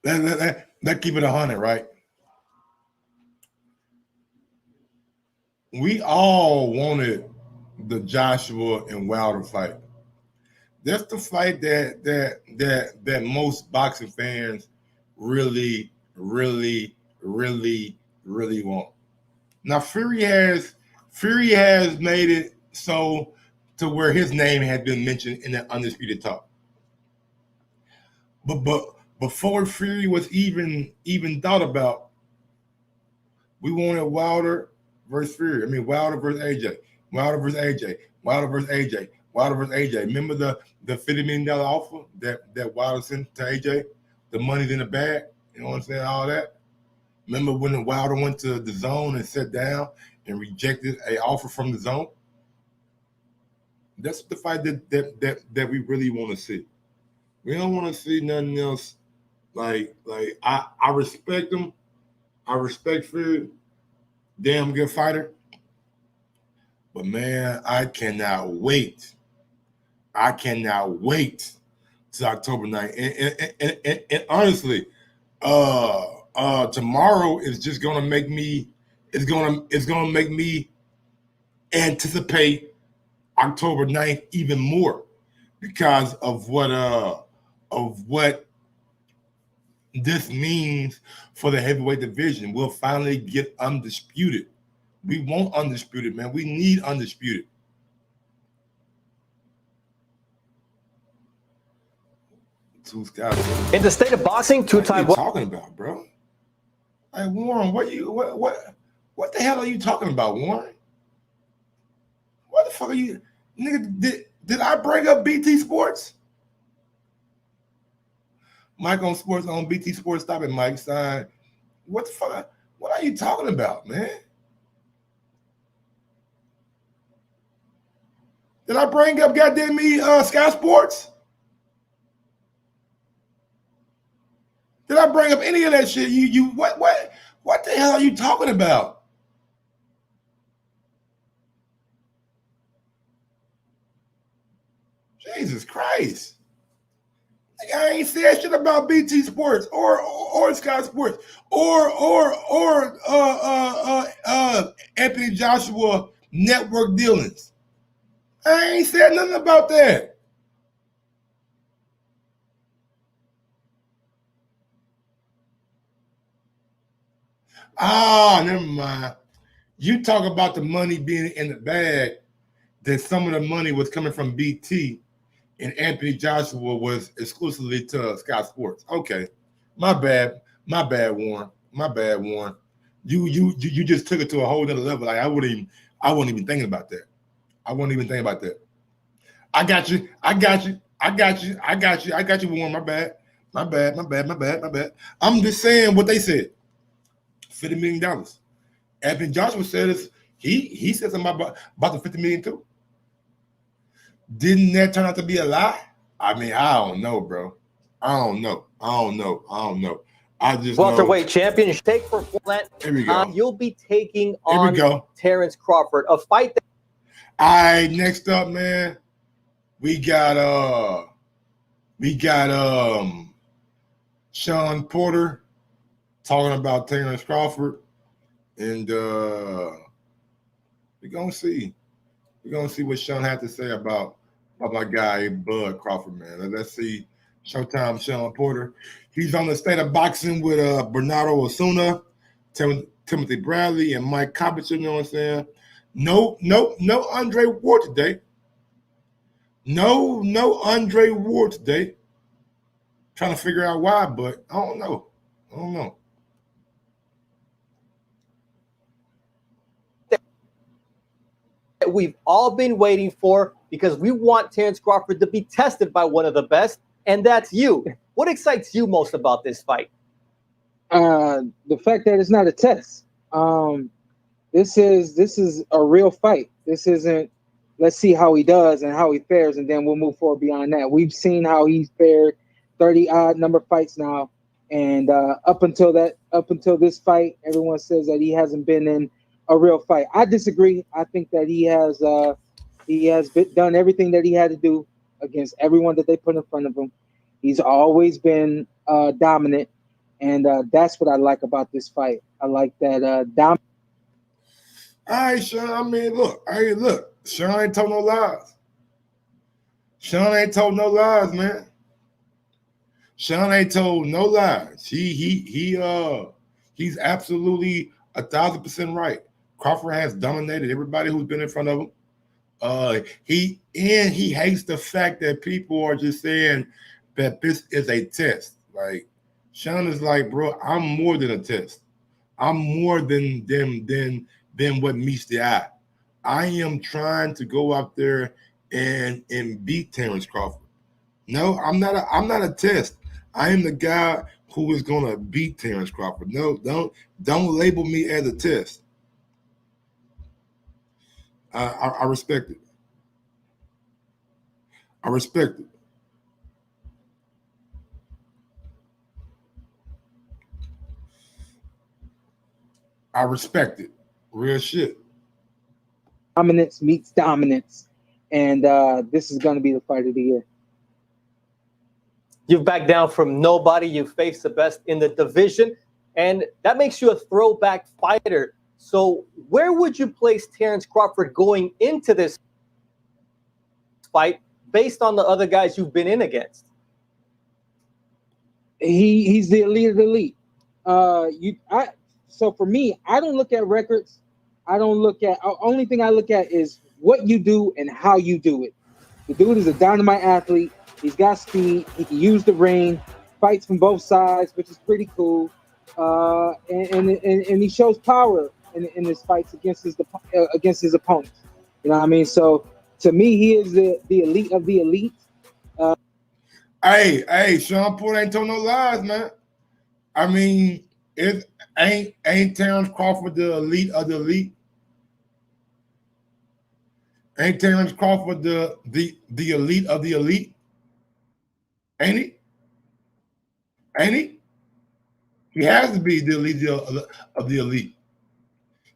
Let's keep it 100, right? We all wanted the Joshua and Wilder fight. That's the fight that most boxing fans really want. Now Fury has made it so to where his name had been mentioned in the Undisputed Talk. But before Fury was even thought about, we wanted Wilder versus Fury. I mean, Wilder versus AJ. Wilder versus AJ. Wilder versus AJ. Wilder versus AJ. Remember the $50 million offer that Wilder sent to AJ? The money's in the bag. You know what I'm saying? All that. Remember when Wilder went to the Zone and sat down and rejected an offer from the Zone? That's the fight that we really want to see. We don't want to see nothing else. Like I respect him. I respect Fury. Damn good fighter. But man, I cannot wait. To October 9th. And honestly, tomorrow is just gonna make me it's gonna make me anticipate October 9th even more because of what this means for the heavyweight division. We'll finally get undisputed. We want undisputed, man. We need undisputed. In the state of boxing, two-time. What are you talking about, bro? Hey, Warren, what the hell are you talking about, Warren? What the fuck are you, nigga? Did I bring up BT Sports? Mike on Sports on BT Sports. Stop it, Mike. Sign. What the fuck? What are you talking about, man? Did I bring up goddamn me Sky Sports? Did I bring up any of that shit? What the hell are you talking about? Jesus Christ. Like, I ain't said shit about BT Sports or Sky Sports or Anthony Joshua network dealings. I ain't said nothing about that. Ah, never mind. You talk about the money being in the bag, that some of the money was coming from BT and Anthony Joshua was exclusively to Sky Sports. Okay. My bad, Warren. My bad, Warren. You just took it to a whole nother level. Like I wasn't even thinking about that. I wasn't even thinking about that. I got you, Warren. My bad. I'm just saying what they said. $50 million. Anthony Joshua said he said something about the $50 million too. Didn't that turn out to be a lie? I mean, I don't know, bro. I don't know. I just Welterweight champion. Take for that. Here we go. You'll be taking on Terrence Crawford, a fight that. All right, next up, man. We got Shawn Porter talking about Terrence Crawford, and we're gonna see what Shawn had to say about my guy Bud Crawford, man. Let's see. Showtime, Shawn Porter. He's on the State of Boxing with Bernardo Osuna, Timothy Bradley, and Mike Coppins. You know what I'm saying? No Andre Ward today. No Andre Ward today. Trying to figure out why, but I don't know. That we've all been waiting for, because we want Terrence Crawford to be tested by one of the best, and that's you. What excites you most about this fight? The fact that it's not a test. This is a real fight. This isn't, let's see how he does and how he fares, and then we'll move forward beyond that. We've seen how he's fared 30 odd number fights now, and up until this fight, everyone says that he hasn't been in a real fight. I disagree. I think that he has done everything that he had to do against everyone that they put in front of him. He's always been dominant, and that's what I like about this fight. I like that dominant. All right, Shawn. I mean, look. Shawn ain't told no lies. Shawn ain't told no lies, man. Shawn ain't told no lies. He's absolutely 1,000% right. Crawford has dominated everybody who's been in front of him. He hates the fact that people are just saying that this is a test. Like, Shawn is like, bro, I'm more than a test. I'm more than what meets the eye. I am trying to go out there and beat Terrence Crawford. No, I'm not a test. I am the guy who is gonna beat Terrence Crawford. No, don't label me as a test. I respect it. I respect it. I respect it. Real shit. Dominance meets dominance, and this is going to be the fight of the year. You've backed down from nobody. You've faced the best in the division, and that makes you a throwback fighter. So where would you place Terrence Crawford going into this fight based on the other guys you've been in against? He's the elite of the elite. So for me, I don't look at records. I don't look at. Only thing I look at is what you do and how you do it. The dude is a dynamite athlete. He's got speed. He can use the ring. Fights from both sides, which is pretty cool. And he shows power in his fights against his opponents. You know what I mean? So to me, he is the elite of the elite. Hey, Shawn Porter ain't told no lies, man. I mean, it ain't Terrence Crawford the elite of the elite? Ain't Terrence Crawford the elite of the elite? Ain't he? Ain't he? He has to be the elite of the elite.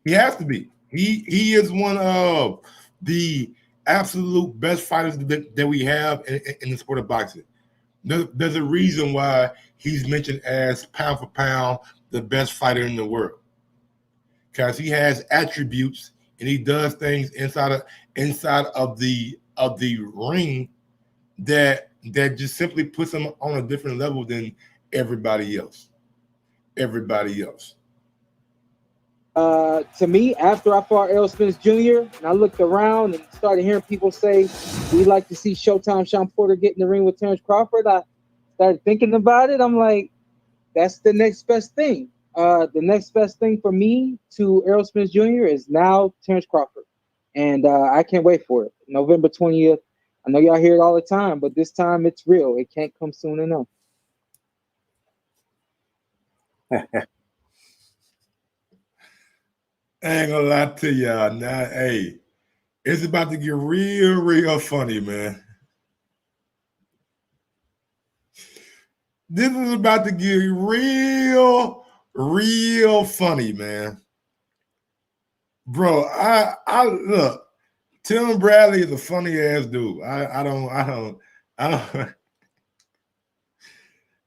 He has to be. He is one of the absolute best fighters that we have in the sport of boxing. There's a reason why he's mentioned as pound for pound the best fighter in the world, because he has attributes and he does things inside of the ring that just simply puts him on a different level than everybody else. To me, after I fought Errol Spence Jr., and I looked around and started hearing people say, we'd like to see Showtime Shawn Porter get in the ring with Terrence Crawford, I started thinking about it. I'm like, that's the next best thing. The next best thing for me to Errol Spence Jr. is now Terrence Crawford. And I can't wait for it. November 20th. I know y'all hear it all the time, but this time it's real. It can't come soon enough. I ain't gonna lie to y'all. Now, hey, it's about to get real funny, man. This is about to get real funny, man. Bro, I look, Tim Bradley is a funny ass dude. I don't.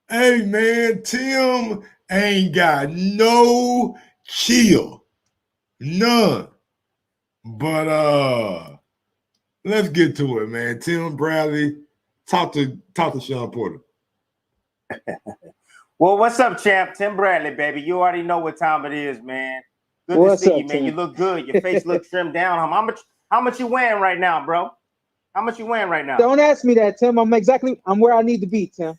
Hey, man, Tim ain't got no chill. None. But let's get to it, man. Tim Bradley, talk to Shawn Porter. Well, what's up, champ? Tim Bradley, baby. You already know what time it is, man. Good What's to see up, you, man. Tim? You look good. Your face looks trimmed down. How much you weighing right now, bro? How much you weighing right now? Don't ask me that, Tim. I'm where I need to be, Tim.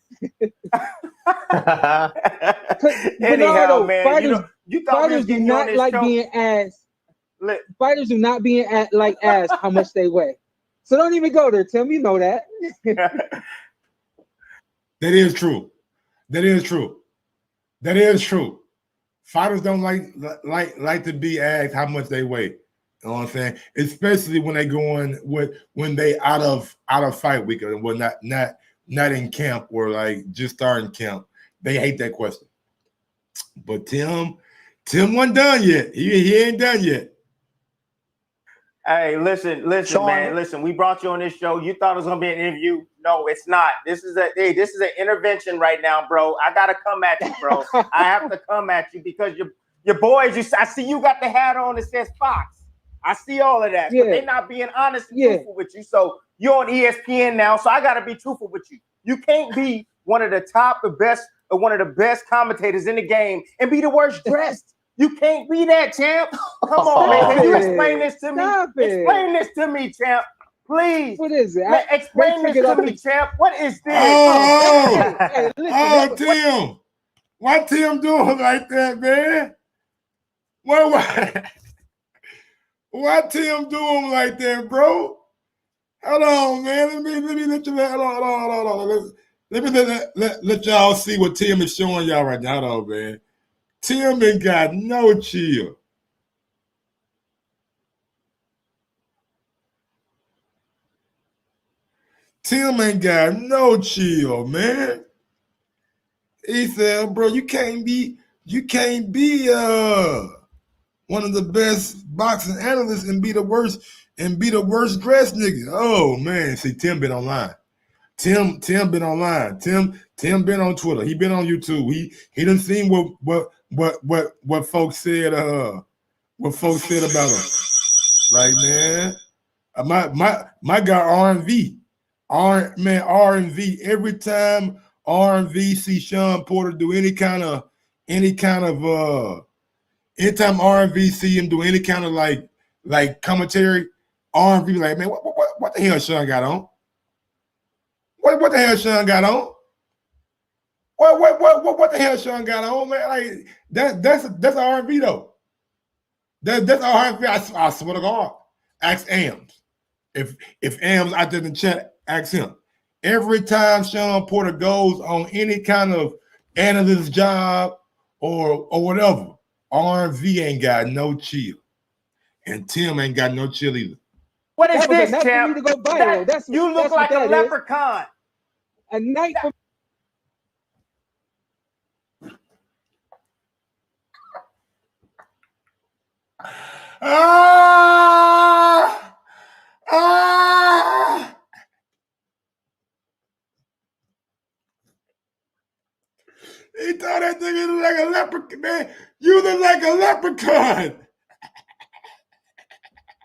Anyhow, man, fighters do not like being asked. Fighters do not like asked how much they weigh. So don't even go there, Tim. You know that. That is true. Fighters don't like to be asked how much they weigh. You know what I'm saying? Especially when they when they out of fight week, or well, not in camp or like just starting camp. They hate that question. But Tim wasn't done yet. He ain't done yet. Hey, listen, Shawn, man. Listen, we brought you on this show. You thought it was gonna be an interview. No, it's not. This is an intervention right now, bro. I gotta come at you, bro. I have to come at you because your boys. I see you got the hat on that says Fox. I see all of that, but they're not being honest and truthful with you. So you're on ESPN now, so I gotta be truthful with you. You can't be one of the best commentators in the game and be the worst dressed. You can't be that, champ. Come on, man. Can you explain this to me? Explain this to me, champ. Please. What is it? Explain this to me, champ. What is this? Tim. Why Tim doing like that, man? Why Tim doing like that, bro? Hold on, man. Let me let you hold on. Let me let y'all see what Tim is showing y'all right now. Hold on, man. Tim ain't got no chill. Tim ain't got no chill, man. He said, bro, you can't be one of the best boxing analysts and be the worst dressed nigga. Oh man, see, Tim been online. Tim been online. Tim been on Twitter. He been on YouTube. He done seen what folks said what folks said about him. Like, man, my guy R&V. R&V. Every time R&V see Shawn Porter do anytime R&V see him do any kind of like commentary, R&V be like, man, what the hell Shawn got on? What the hell Shawn got on? What the hell Shawn got on, man? Like that's R&V though. That's R&V. I swear to God. Ask Ams. If Ams out there in the chat, ask him. Every time Shawn Porter goes on any kind of analyst job or whatever, R&V ain't got no chill. And Tim ain't got no chill either. What is That was a this, night for champ? me to go viral. That's You look that's like what a that is. leprechaun. A night for He thought that nigga looked like a leprechaun, man. You look like a leprechaun.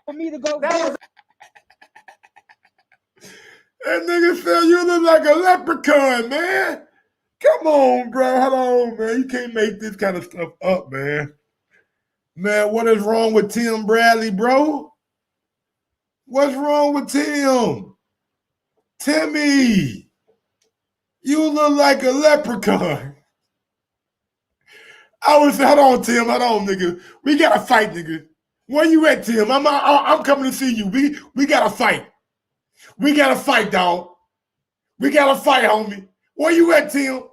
for me to go That viral. was That nigga said you look like a leprechaun, man. Come on, bro. Hold on, man. You can't make this kind of stuff up, man. Man, what is wrong with Tim Bradley, bro? What's wrong with Tim? Timmy, you look like a leprechaun. I was hold on, Tim. Hold on, nigga. We gotta fight, nigga. Where you at, Tim? I'm coming to see you. We gotta fight. We gotta fight, dog. We gotta fight, homie. Where you at, Tim?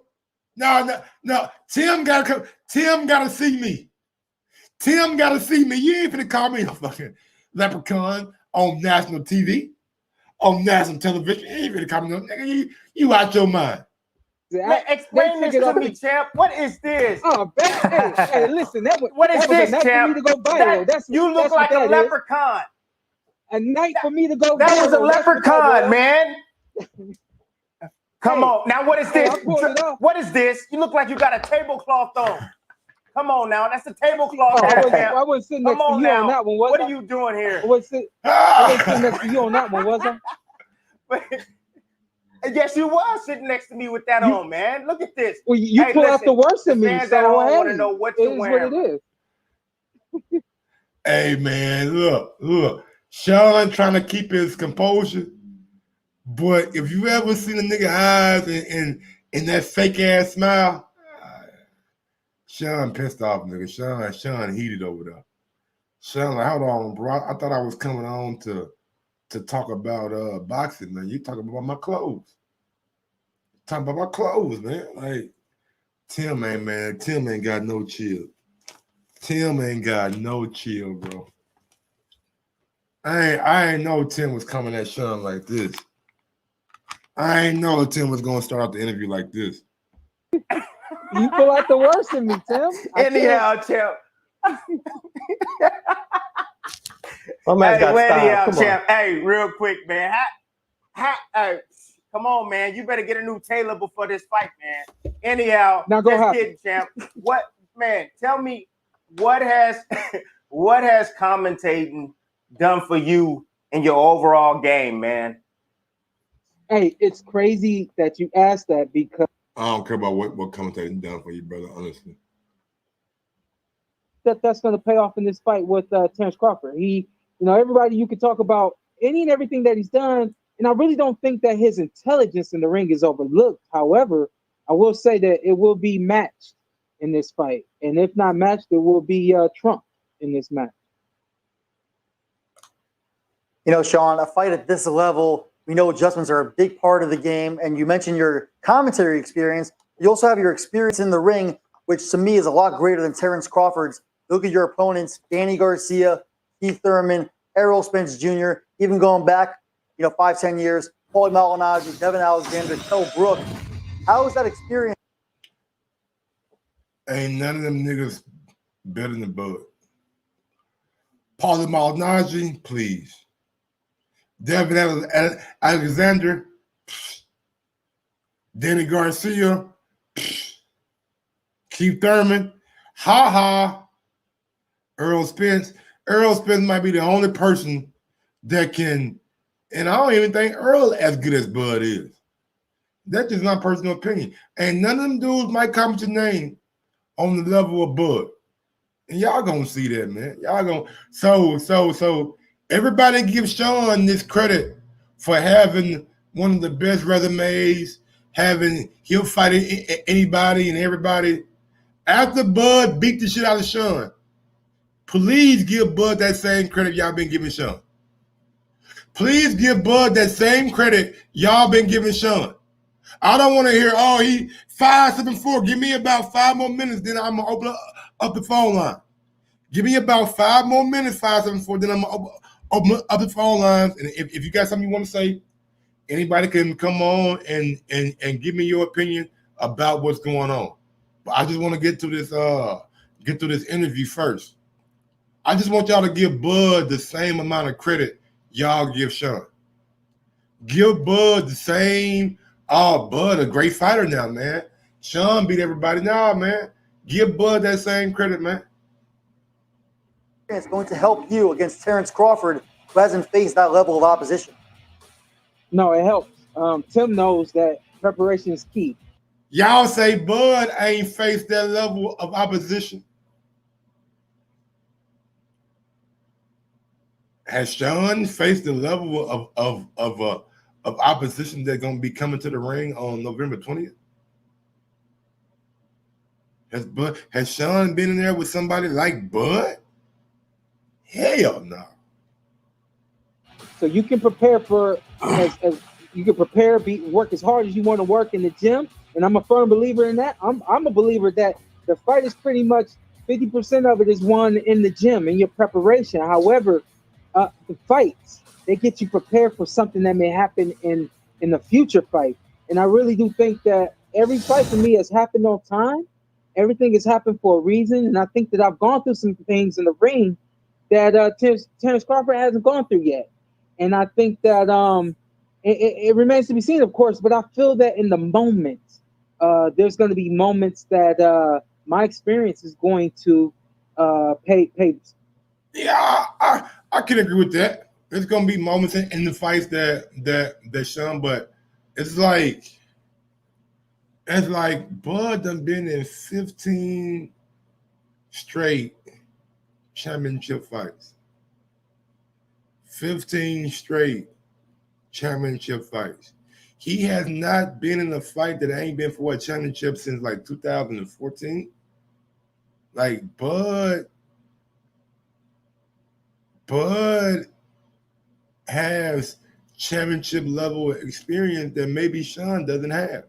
No. Tim gotta come. Tim gotta see me. Tim gotta see me. You ain't finna call me a fucking leprechaun on national TV, on national television. You ain't finna call me no nigga. You out your mind. Man, explain this to me, champ. What is this? Oh, hey, listen, What is that was this, a night champ? for me to go viral. You look like a leprechaun. A night for me to go viral. That was a leprechaun, man. Come Hey, on. Now, what is this? I pulled it off. What is this? You look like you got a tablecloth on. Come on now. That's a tablecloth. I wasn't sitting next to you on that one, was I? What are you doing here? I wasn't sitting next to you on that one, was I? Yes, you was sitting next to me with that on, man. Look at this. Well, you pull out the worst in me, fans so at home hey, want to know what you're wearing. What it is. Hey, man, look. Shawn trying to keep his composure. But if you ever seen a nigga eyes and that fake ass smile, Shawn pissed off, nigga. Shawn heated over there. Shawn, like, hold on, bro. I thought I was coming on to talk about boxing, man. You talking about my clothes. Talking about my clothes, man. Like, Tim ain't got no chill. Tim ain't got no chill, bro. I ain't know Tim was coming at Shawn like this. I ain't know Tim was gonna start out the interview like this. You pull out the worst in me, Tim. Anyhow, champ. My man's got style. Come champ. Hey, real quick, man. Come on, man. You better get a new tailor before this fight, man. Anyhow, now go ahead, kidding, champ. What, man? Tell me, what has commentating done for you in your overall game, man? Hey, it's crazy that you asked that because I don't care about what commentating done for you, brother. Honestly, that's going to pay off in this fight with Terrence Crawford. He, everybody you could talk about any and everything that he's done, and I really don't think that his intelligence in the ring is overlooked. However, I will say that it will be matched in this fight, and if not matched, it will be trumped in this match. Shawn, a fight at this level, we know adjustments are a big part of the game, and you mentioned your commentary experience. You also have your experience in the ring, which to me is a lot greater than Terrence Crawford's. Look at your opponents, Danny Garcia, Keith Thurman, Errol Spence Jr., even going back, 5-10 years, Paulie Malignaggi, Devin Alexander, Kell Brook. How was that experience? ain't none of them niggas better than Bud. Paulie Malignaggi, please. Devin Alexander, Danny Garcia, Keith Thurman, Errol Spence might be the only person that can, and I don't even think Earl as good as Bud is. That's just my personal opinion. And none of them dudes might come to name on the level of Bud. And y'all gonna see that, man. Y'all gonna so everybody gives Shawn this credit for having one of the best resumes, he'll fight anybody and everybody. After Bud beat the shit out of Shawn, please give Bud that same credit y'all been giving Shawn. Please give Bud that same credit y'all been giving Shawn. I don't want to hear, oh, he 5-7-4. Give me about 5 more minutes, then I'm going to open up the phone line. Give me about 5 more minutes, 5-7-4, then I'm going to open up the phone lines. And if you got something you want to say, anybody can come on and give me your opinion about what's going on. But I just want to get to this interview first. I just want y'all to give Bud the same amount of credit y'all give Shawn. Give Bud the same. Oh, Bud, a great fighter now, man. Shawn beat everybody. Nah, man. Give Bud that same credit, man. It's going to help you against Terrence Crawford, who hasn't faced that level of opposition. No, it helps. Tim knows that preparation is key. Y'all say Bud ain't faced that level of opposition. Has Shawn faced the level of opposition that's going to be coming to the ring on November 20th? Has Shawn been in there with somebody like Bud? Hell no. So you can prepare for as you can prepare, work as hard as you want to work in the gym, and I'm a firm believer in that. I'm a believer that the fight is pretty much 50% of it is won in the gym in your preparation. However, the fights, they get you prepared for something that may happen in the future fight. And I really do think that every fight for me has happened on time. Everything has happened for a reason. And I think that I've gone through some things in the ring that Terrence Crawford hasn't gone through yet. And I think that it remains to be seen, of course, but I feel that in the moment, there's going to be moments that my experience is going to pay. Yeah, I can agree with that. There's gonna be moments in the fights that Shawn, but it's like Bud done been in 15 straight championship fights. 15 straight championship fights. He has not been in a fight that ain't been for a championship since like 2014. Like Bud has championship level experience that maybe Shawn doesn't have.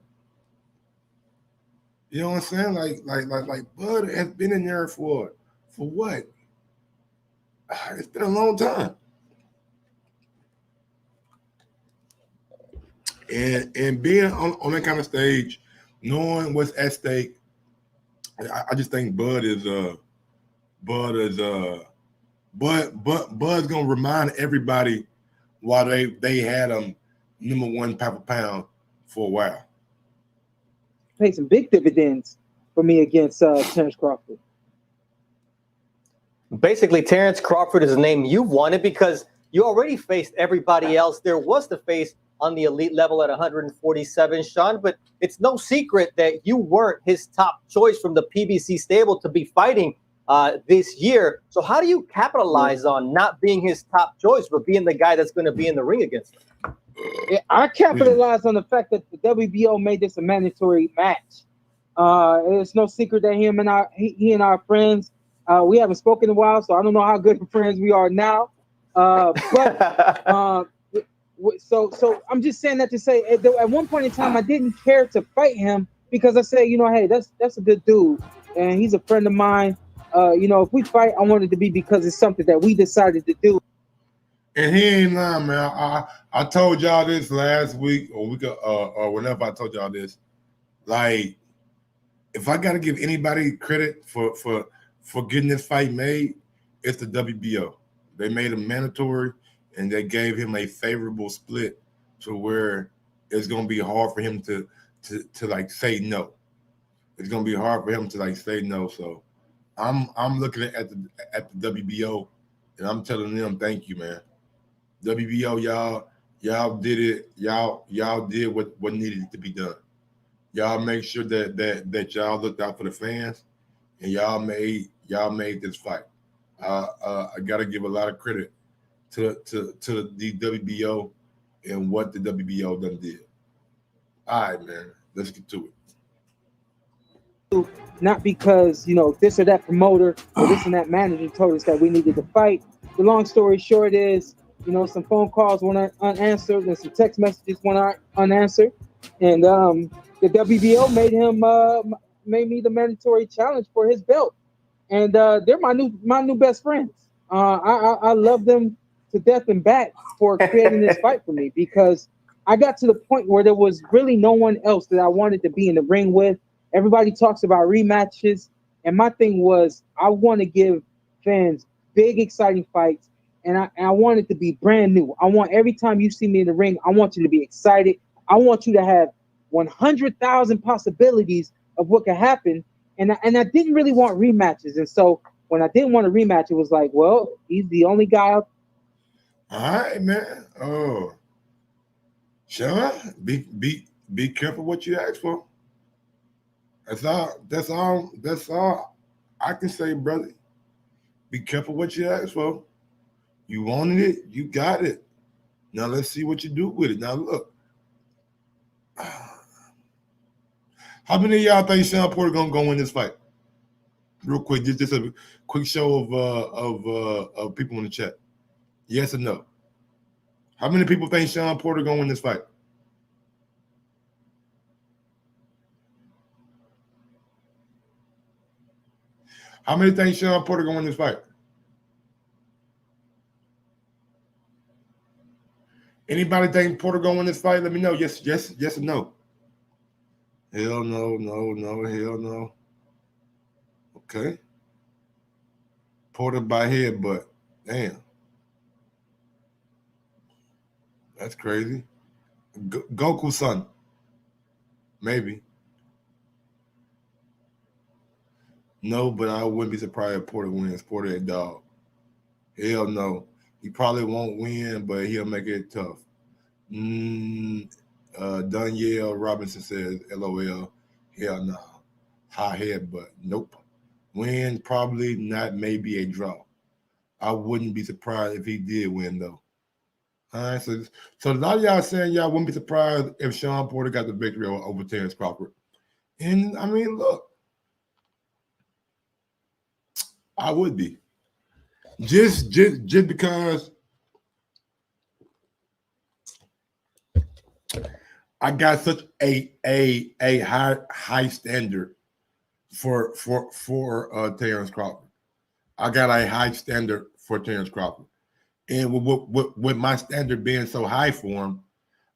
You know what I'm saying? Like Bud has been in there for what? It's been a long time. And being on that kind of stage, knowing what's at stake, I just think Bud's gonna remind everybody why they had him number one pound for pound for a while. Pay some big dividends for me against Terrence Crawford. Basically, Terrence Crawford is a name you wanted because you already faced everybody else there was to face on the elite level at 147, Shawn, but it's no secret that you weren't his top choice from the PBC stable to be fighting this year. So how do you capitalize on not being his top choice, but being the guy that's going to be in the ring against him? Yeah, I capitalized on the fact that the WBO made this a mandatory match. It's no secret that he and I are friends. We haven't spoken in a while, so I don't know how good of friends we are now. So I'm just saying that to say at one point in time I didn't care to fight him because I said, hey, that's a good dude and he's a friend of mine. If we fight, I want it to be because it's something that we decided to do. And he ain't lying, man. I told y'all this last week or whenever I told y'all this. Like, if I got to give anybody credit for getting this fight made, it's the WBO. They made him mandatory, and they gave him a favorable split to where it's gonna be hard for him to like say no. It's gonna be hard for him to like say no. So I'm looking at the WBO, and I'm telling them thank you, man. WBO, y'all did it. Y'all did what needed to be done. Y'all make sure that y'all looked out for the fans, and y'all made this fight. I gotta give a lot of credit to the WBO and what the WBO done did. All right, man, let's get to it. Not because, you know, this or that promoter or this and that manager told us that we needed to fight. The long story short is, you know, some phone calls went unanswered and some text messages went unanswered. And the WBO made me the mandatory challenge for his belt. And they're my new best friends. I love them to death and back for creating this fight for me, because I got to the point where there was really no one else that I wanted to be in the ring with. Everybody talks about rematches, and my thing was I want to give fans big, exciting fights, and I want it to be brand new. I want every time you see me in the ring, I want you to be excited. I want you to have 100,000 possibilities of what could happen, and I didn't really want rematches. And so when I didn't want a rematch, it was like, well, he's the only guy out. All right, man. Oh, Shawn, be careful what you ask for. That's all I can say, brother. Be careful what you ask for. You wanted it, you got it. Now let's see what you do with it. Now look. How many of y'all think Shawn Porter gonna go win this fight? Real quick, just a quick show of people in the chat. Yes or no? How many people think Shawn Porter gonna win this fight? How many think Shawn Porter gonna win this fight? Anybody think Porter gonna win this fight? Let me know. Yes or no. Hell no, hell no. Okay. Porter by head, but damn. That's crazy. Goku's son. Maybe. No, but I wouldn't be surprised if Porter wins. Porter a dog. Hell no. He probably won't win, but he'll make it tough. Danielle Robinson says, LOL. Hell no. High head, but nope. Win, probably not, maybe a draw. I wouldn't be surprised if he did win, though. All right, so a lot of y'all saying y'all wouldn't be surprised if Shawn Porter got the victory over Terrence Crawford. And, I mean, look. I would be. Just because I got such a high standard for Terrence Crawford. I got a high standard for Terrence Crawford. And with my standard being so high for him,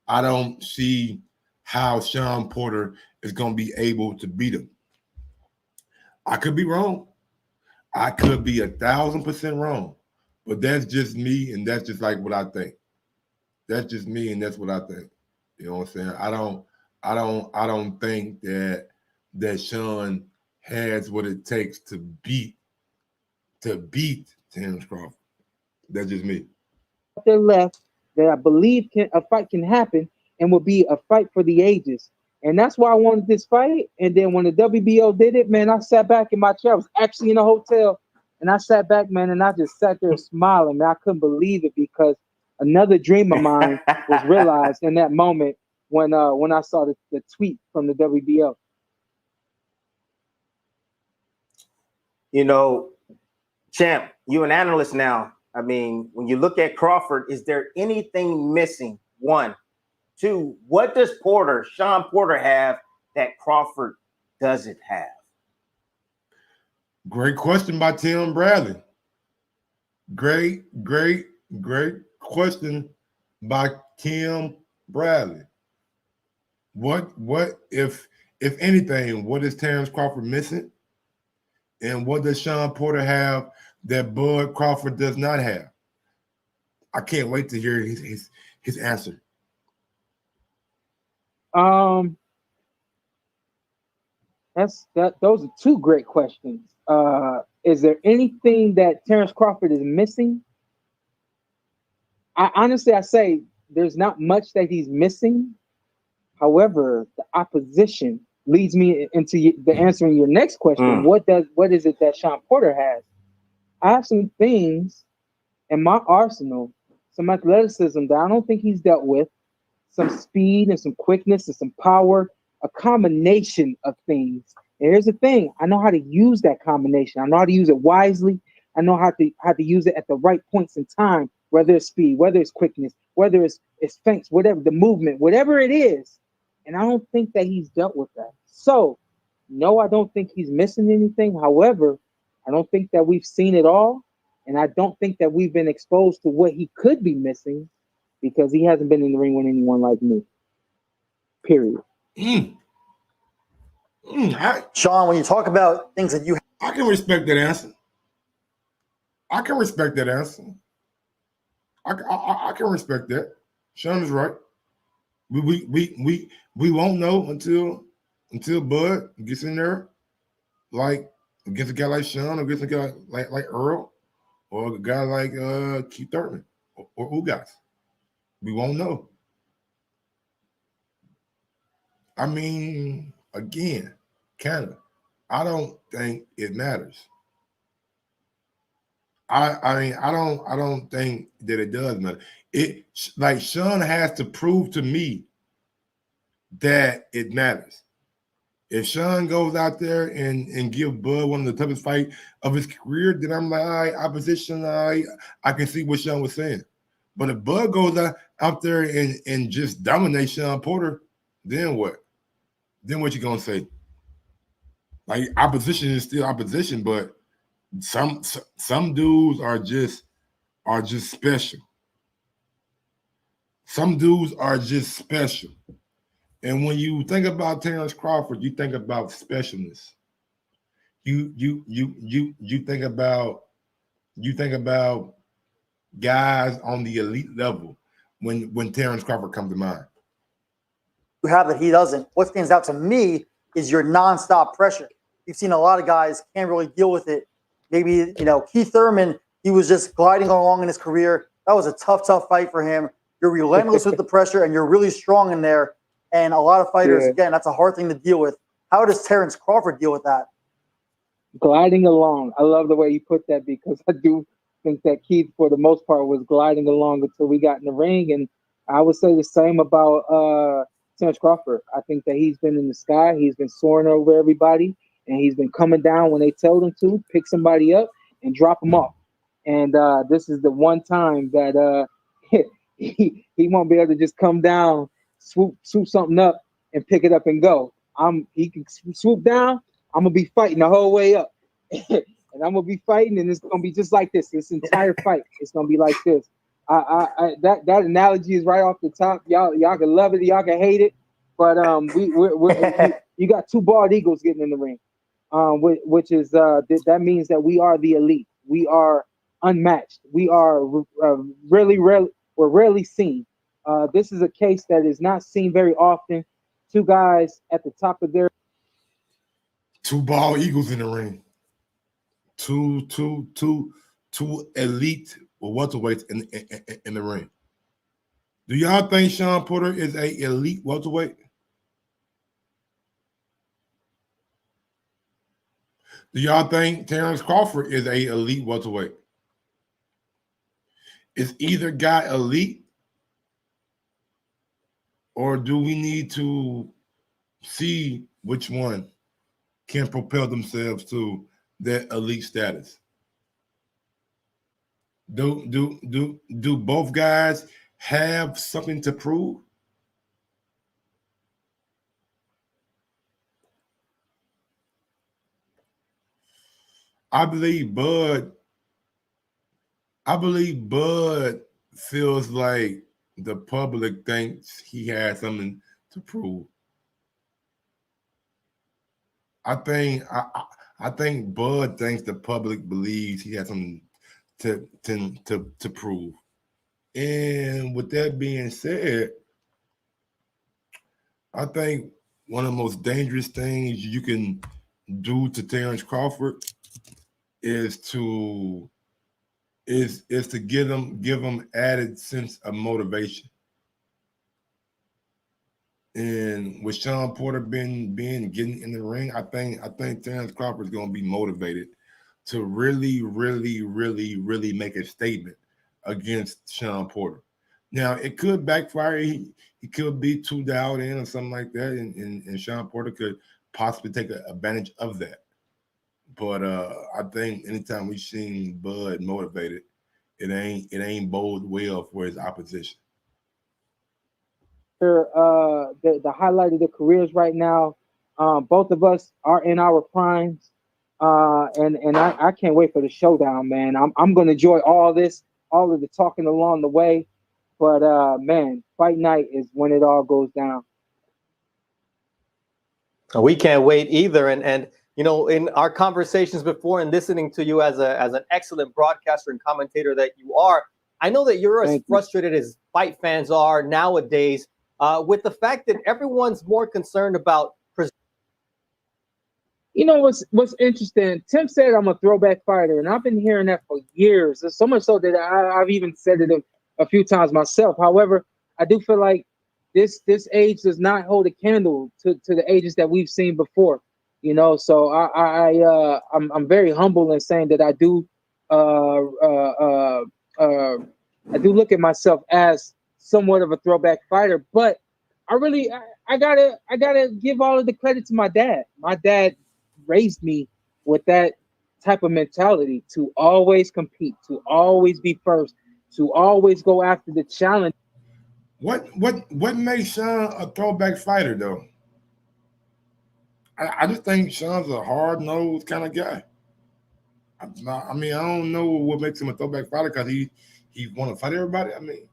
I don't see how Shawn Porter is going to be able to beat him. I could be wrong. I could be 1,000% wrong. But that's just me, and that's just like what I think. That's just me, and that's what I think. You know what I'm saying? I don't think that Shawn has what it takes to beat Terrence Crawford. That's just me. There left that I believe a fight can happen and will be a fight for the ages. And that's why I wanted this fight. And then when the WBO did it, man, I sat back in my chair. I was actually in a hotel, and I sat back, man, and I just sat there smiling, man. I couldn't believe it, because another dream of mine was realized in that moment when I saw the tweet from the WBO. You know, Champ, you an analyst now. I mean, when you look at Crawford, is there anything missing? One. Two, what does Shawn Porter have that Crawford doesn't have? Great question by Tim Bradley. Great question by Tim Bradley. What if anything, what is Terrence Crawford missing? And what does Shawn Porter have that Bud Crawford does not have? I can't wait to hear his answer. Those are two great questions. Is there anything that Terrence Crawford is missing? I say there's not much that he's missing. However, the opposition leads me into the answering your next question. What is it that Shawn Porter has? I have some things in my arsenal, some athleticism that I don't think he's dealt with, some speed and some quickness and some power, a combination of things. And here's the thing: I know how to use that combination. I know how to use it wisely. I know how to use it at the right points in time, whether it's speed, whether it's quickness, whether it's feints, whatever the movement, whatever it is. And I don't think that he's dealt with that. So, no, I don't think he's missing anything. However, I don't think that we've seen it all. And I don't think that we've been exposed to what he could be missing because he hasn't been in the ring with anyone like me. Period. Shawn, when you talk about things that you I can respect that answer. I can respect that. Shawn is right. We won't know until Bud gets in there, like against a guy like Shawn, or against a guy like Earl, or a guy like Keith Thurman or Ugas. We won't know. I mean, again, Canada. I don't think it matters. I don't think that it does matter. It, like, Shawn has to prove to me that it matters. If Shawn goes out there and give Bud one of the toughest fights of his career, then I'm like, all right, opposition, I can see what Shawn was saying. But if Bud goes out there and just dominates Shawn Porter, then what? Then what you gonna say? Like, opposition is still opposition, but some dudes are just special. Some dudes are just special. And when you think about Terrence Crawford, you think about specialness. You think about guys on the elite level when Terrence Crawford comes to mind. You have that he doesn't. What stands out to me is your nonstop pressure. You've seen a lot of guys can't really deal with it. Maybe, Keith Thurman, he was just gliding along in his career. That was a tough fight for him. You're relentless with the pressure, and you're really strong in there. And a lot of fighters, again, that's a hard thing to deal with. How does Terrence Crawford deal with that? Gliding along. I love the way you put that because I do think that Keith, for the most part, was gliding along until we got in the ring. And I would say the same about Terrence Crawford. I think that he's been in the sky. He's been soaring over everybody. And he's been coming down when they told him to, pick somebody up and drop them off. And this is the one time that he won't be able to just come down, swoop something up, and pick it up and go. He can swoop down. I'm gonna be fighting the whole way up, and I'm gonna be fighting, and it's gonna be just like this. This entire fight, it's gonna be like this. That analogy is right off the top. Y'all can love it, y'all can hate it, but you got two bald eagles getting in the ring. Which is that means that we are the elite. We are unmatched. We are we're rarely seen. This is a case that is not seen very often. Two guys at the top of their two bald eagles in the ring. Two elite welterweights in the ring. Do y'all think Shawn Porter is a elite welterweight? Do y'all think Terrence Crawford is a elite welterweight? Is either guy elite, or do we need to see which one can propel themselves to that elite status? Do both guys have something to prove? I believe Bud feels like the public thinks he has something to prove. I think Bud thinks the public believes he has something to prove. And with that being said, I think one of the most dangerous things you can do to Terrence Crawford is to give him added sense of motivation. And with Shawn Porter getting in the ring, I think Terrence Crawford is going to be motivated to really, really, really, really make a statement against Shawn Porter. Now it could backfire. He could be too dialed in or something like that, and Shawn Porter could possibly take advantage of that. But I think anytime we've seen Bud motivated, it ain't bode well for his opposition. The highlight of the careers right now. Both of us are in our primes, and I can't wait for the showdown, man. I'm gonna enjoy all this, all of the talking along the way, but man, fight night is when it all goes down. We can't wait either. And you know, in our conversations before and listening to you as an excellent broadcaster and commentator that you are, I know that you're as frustrated as fight fans are nowadays with the fact that everyone's more concerned about. You know what's interesting? Tim said I'm a throwback fighter, and I've been hearing that for years. So much so that I've even said it a few times myself. However, I do feel like this age does not hold a candle to the ages that we've seen before. You know, so I'm very humble in saying that I do look at myself as somewhat of a throwback fighter, but I gotta give all of the credit to my dad. My dad raised me with that type of mentality to always compete, to always be first, to always go after the challenge. What makes Shawn a throwback fighter though? I just think Shawn's a hard-nosed kind of guy. I mean, I don't know what makes him a throwback fighter because he want to fight everybody. I mean,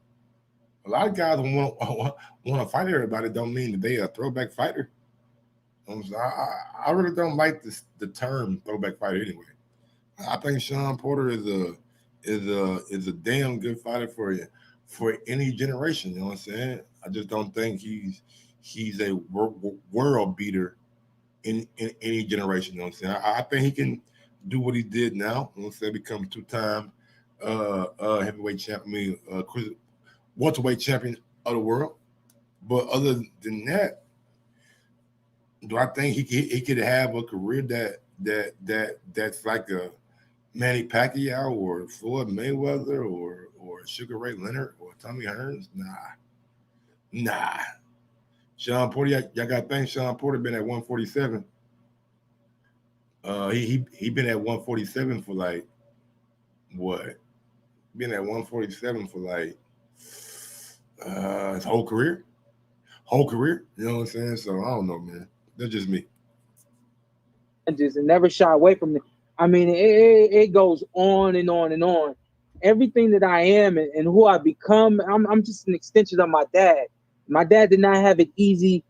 a lot of guys want to fight everybody. Don't mean that they are a throwback fighter. I really don't like the term throwback fighter anyway. I think Shawn Porter is a damn good fighter for any generation. You know what I'm saying? I just don't think he's a world beater in any generation. You know what I'm saying? I think he can do what he did now. You know what I'm saying? Become two-time heavyweight champion, welterweight champion of the world. But other than that, do I think he could have a career that's like a Manny Pacquiao or Floyd Mayweather or Sugar Ray Leonard or Tommy Hearns? Nah. Shawn Porter, y'all got to think Shawn Porter been at 147. He been at 147 for like what? Been at 147 for like his whole career. You know what I'm saying? So I don't know, man. That's just me. And never shy away from it. I mean, it goes on and on and on. Everything that I am and who I become, I'm just an extension of my dad. My dad did not have it easy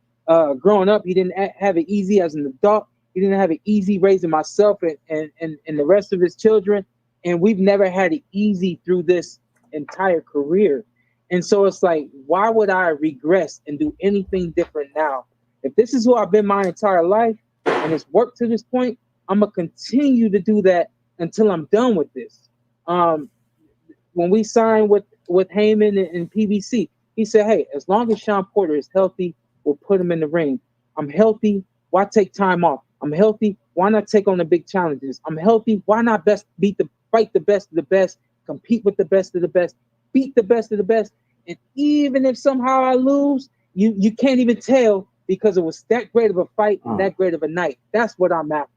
growing up. He didn't have it easy as an adult. He didn't have it easy raising myself and the rest of his children. And we've never had it easy through this entire career. And so it's like, why would I regress and do anything different now? If this is who I've been my entire life and it's worked to this point, I'm going to continue to do that until I'm done with this. When we signed with Heyman and PBC, he said, hey, as long as Shawn Porter is healthy, we'll put him in the ring. I'm healthy. Why take time off? I'm healthy. Why not take on the big challenges? I'm healthy. Why not fight the best of the best, compete with the best of the best, beat the best of the best? And even if somehow I lose, you can't even tell because it was that great of a fight and that great of a night. That's what I'm after.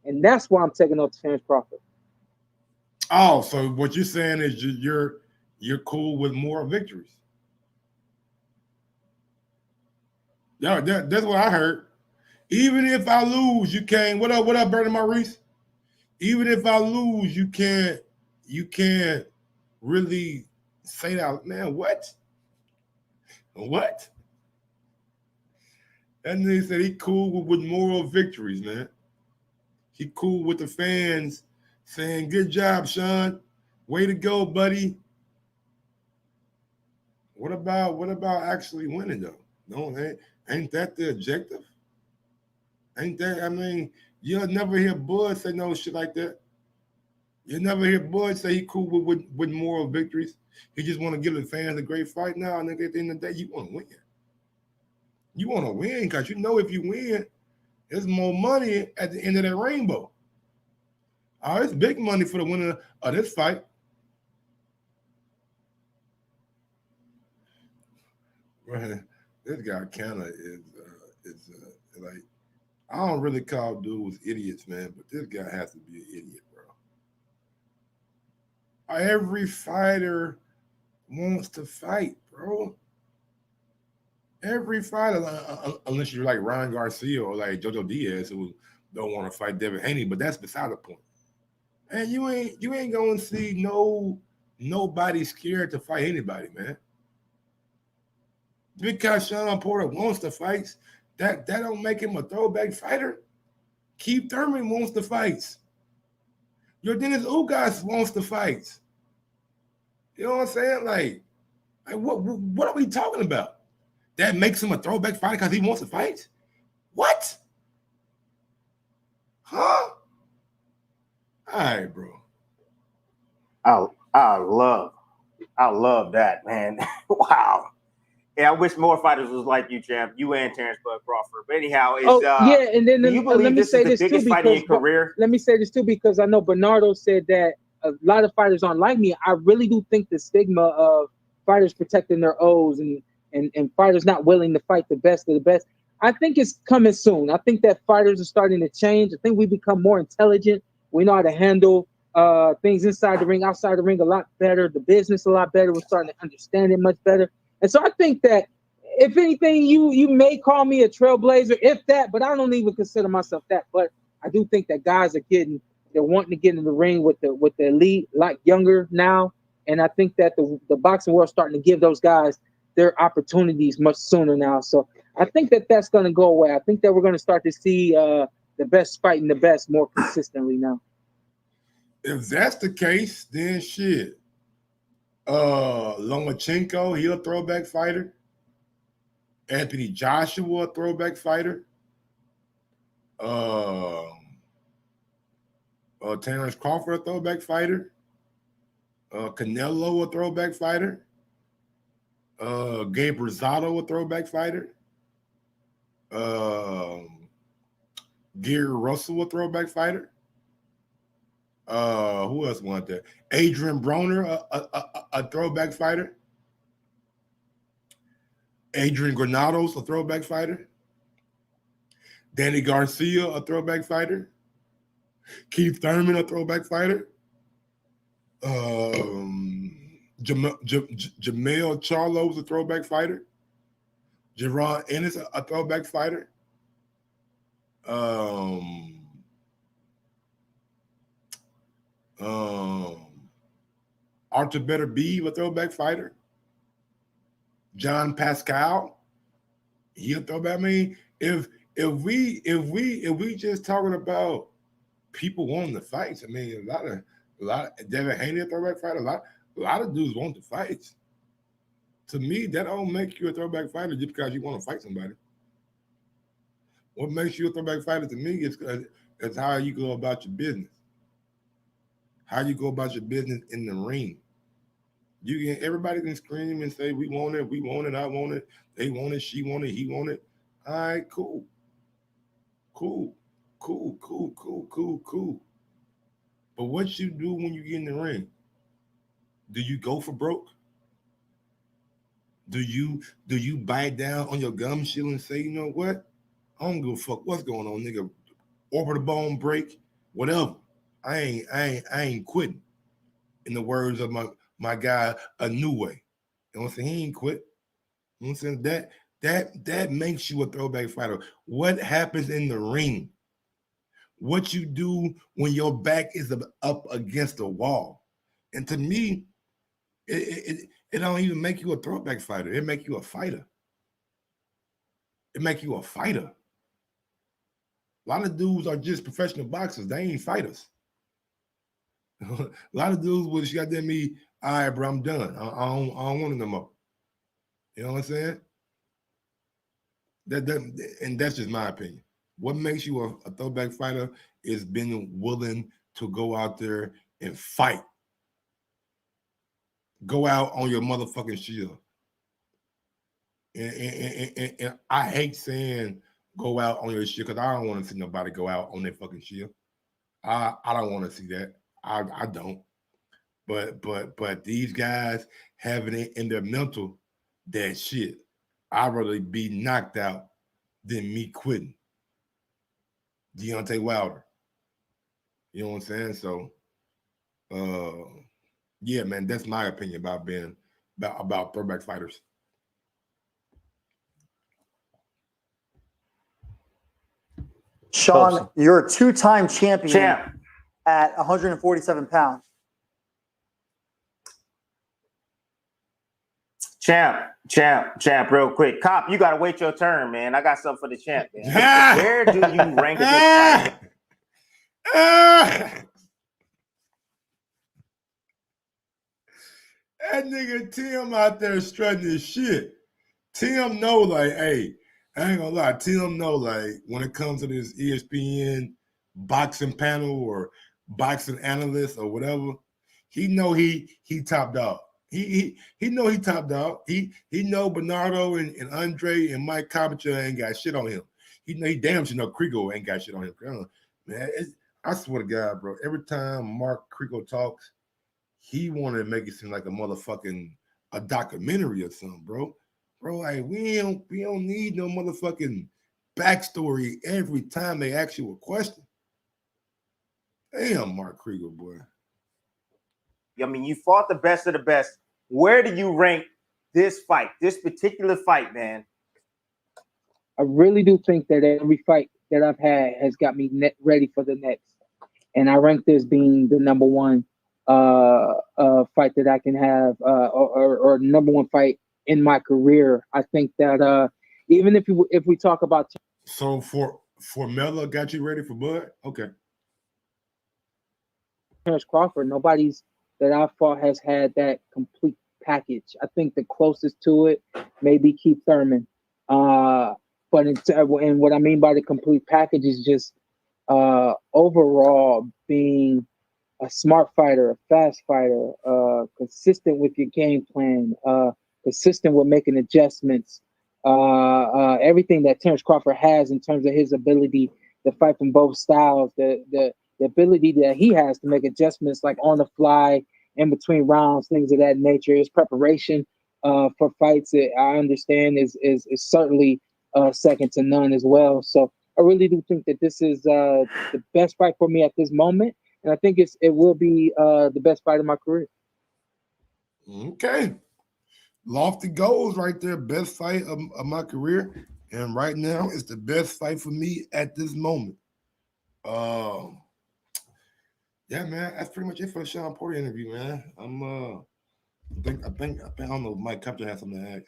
And that's why I'm taking up Terrence Crawford. Oh, so what you're saying is you're cool with more victories. Yeah, that's what I heard. Even if I lose, you can't. What up, Bernie Maurice? Even if I lose, you can't really say that, man. What? And then he said he cool with moral victories, man. He cool with the fans saying, good job, Shawn. Way to go, buddy. What about actually winning though? No, ain't that the objective? Ain't that? I mean, you'll never hear Bud say no shit like that. You'll never hear Bud say he cool with moral victories. He just want to give the fans a great fight. Now, nigga, at the end of the day, you want to win. You want to win because you know if you win, there's more money at the end of that rainbow. Oh, it's big money for the winner of this fight. Right. This guy kind of is like, I don't really call dudes idiots, man, but this guy has to be an idiot, bro. Every fighter wants to fight, bro. Every fighter, unless you're like Ryan Garcia or like Jojo Diaz, who don't want to fight Devin Haney, but that's beside the point. And you ain't gonna see nobody scared to fight anybody, man. Because Shawn Porter wants to fight, that don't make him a throwback fighter. Keith Thurman wants to fight. Your Dennis Ugas wants to fight. You know what I'm saying? Like what are we talking about? That makes him a throwback fighter because he wants to fight? What? Huh? All right, bro. I love that, man. Wow. Yeah, I wish more fighters was like you, champ. You and Terrence Bud Crawford. But anyhow, and then do you believe let me this say is the this too, biggest fight in your because career? let me say this too, because I know Bernardo said that a lot of fighters aren't like me. I really do think the stigma of fighters protecting their O's and fighters not willing to fight the best of the best, I think it's coming soon. I think that fighters are starting to change. I think we become more intelligent. We know how to handle things inside the ring, outside the ring a lot better, the business a lot better. We're starting to understand it much better. And so I think that if anything, you may call me a trailblazer, if that, but I don't even consider myself that. But I do think that guys are they're wanting to get in the ring with the elite, like younger now. And I think that the boxing world's starting to give those guys their opportunities much sooner now. So I think that that's going to go away. I think that we're going to start to see the best fighting the best more consistently now. If that's the case, then shit. Lomachenko, he a throwback fighter. Anthony Joshua, a throwback fighter. Terrence Crawford, a throwback fighter. Canelo, a throwback fighter. Gabe Rosado, a throwback fighter. Gary Russell, a throwback fighter. Who else wanted that? Adrian Broner, a throwback fighter. Adrian Granados, a throwback fighter. Danny Garcia, a throwback fighter. Keith Thurman, a throwback fighter. Jamel Charlo was a throwback fighter. Gerard Ennis, a throwback fighter. Arthur Better Beeve, a throwback fighter. John Pascal, he a throwback. I mean, if we just talking about people wanting to fight, I mean, a lot of Devin Haney, a throwback fighter, a lot of dudes want to fight. To me, that don't make you a throwback fighter just because you want to fight somebody. What makes you a throwback fighter to me is how you go about your business. How you go about your business in the ring. Everybody can scream and say, we want it, I want it, they want it, she want it, he want it. All right, cool. But what you do when you get in the ring? Do you go for broke? Do you bite down on your gum shield and say, you know what? I don't give a fuck what's going on, nigga. Over the bone break, whatever. I ain't quitting. In the words of my guy, a new way. You know what I'm saying? He ain't quit. You know what I'm saying? That makes you a throwback fighter. What happens in the ring? What you do when your back is up against the wall? And to me, it don't even make you a throwback fighter. It make you a fighter. It make you a fighter. A lot of dudes are just professional boxers. They ain't fighters. A lot of dudes would goddamn me, all right, bro, I'm done. I don't want it no more. You know what I'm saying? And that's just my opinion. What makes you a throwback fighter is being willing to go out there and fight. Go out on your motherfucking shield. And I hate saying go out on your shield because I don't want to see nobody go out on their fucking shield. I don't want to see that. I don't. But these guys having it in their mental that shit. I'd rather be knocked out than me quitting. Deontay Wilder. You know what I'm saying? So yeah, man, that's my opinion about being about throwback fighters. Shawn, you're a two-time champion Champ. at 147 pounds. Champ, real quick. Cop, you gotta wait your turn, man. I got something for the champ, man. Where do you rank this fight? That nigga Tim out there strutting his shit. Tim know, like, hey, I ain't gonna lie. Tim know, like, when it comes to this ESPN boxing panel or boxing analyst or whatever, he know he top dog. He know he top dog. He know Bernardo and Andre and Mike Coppinger ain't got shit on him. He know he damn sure know Krigo ain't got shit on him. Man, I swear to God, bro. Every time Mark Krigo talks, he wanted to make it seem like a documentary or something, bro. Bro, like we don't need no motherfucking backstory every time they ask you a question. Damn, Mark Kriegel, boy. I mean, you fought the best of the best. Where do you rank this fight, this particular fight, man? I really do think that every fight that I've had has got me ready for the next. And I rank this being the number one fight that I can have, or number one fight in my career. I think that even if we talk about so for Mella got you ready for Bud? Okay. Terrence Crawford, nobody's that I've fought has had that complete package. I think the closest to it maybe Keith Thurman. But and what I mean by the complete package is just overall being a smart fighter, a fast fighter, consistent with your game plan, consistent with making adjustments. Everything that Terrence Crawford has in terms of his ability to fight from both styles, the ability that he has to make adjustments like on the fly, in between rounds, things of that nature. His preparation for fights, I understand, is certainly second to none as well. So I really do think that this is the best fight for me at this moment. And I think it will be the best fight of my career. Okay. Lofty goals right there. Best fight of my career. And right now, it's the best fight for me at this moment. Yeah, man, that's pretty much it for the Shawn Porter interview, man. I think I don't know if Mike Coppinger has something to ask.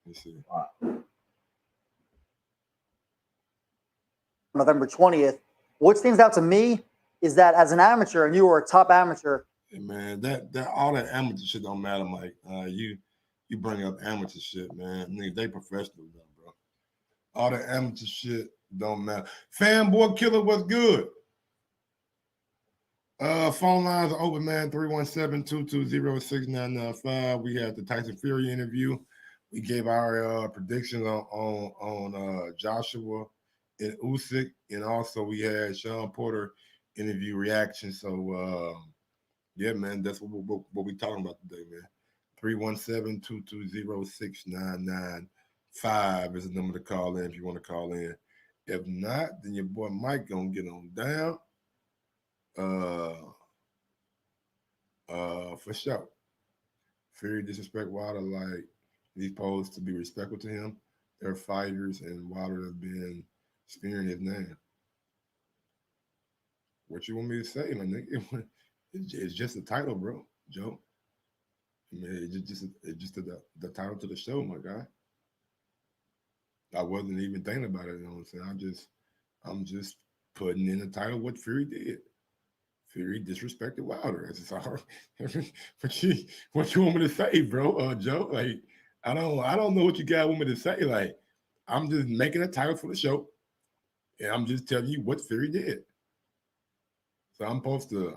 Let's see. November 20th. What stands out to me is that as an amateur, and you were a top amateur. Hey, man, that all that amateur shit don't matter, Mike. You bring up amateur shit, man. Nigga, they professional though, bro. All that amateur shit don't matter. Fanboy Killer was good. Phone lines are open, man. 317-220-6995. We had the Tyson Fury interview. We gave our predictions on Joshua and Usyk, and also we had Shawn Porter interview reaction. So yeah, man, that's what we talking about today, man. 317-220-6995 is the number to call in if you want to call in. If not, then your boy Mike gonna get on down. For sure. Fury disrespect Wilder like he's supposed to be respectful to him. They're fighters, and Wilder has been spearing his name. What you want me to say, my nigga? It's just a title, bro, Joe. I mean, it's just the title to the show, my guy. I wasn't even thinking about it. You know what I'm saying? I'm just putting in the title what Fury did. Fury disrespected Wilder. It's all. What you want me to say, bro? Joe, like I don't know what you guys want me to say. Like, I'm just making a title for the show, and I'm just telling you what Fury did. So I'm supposed to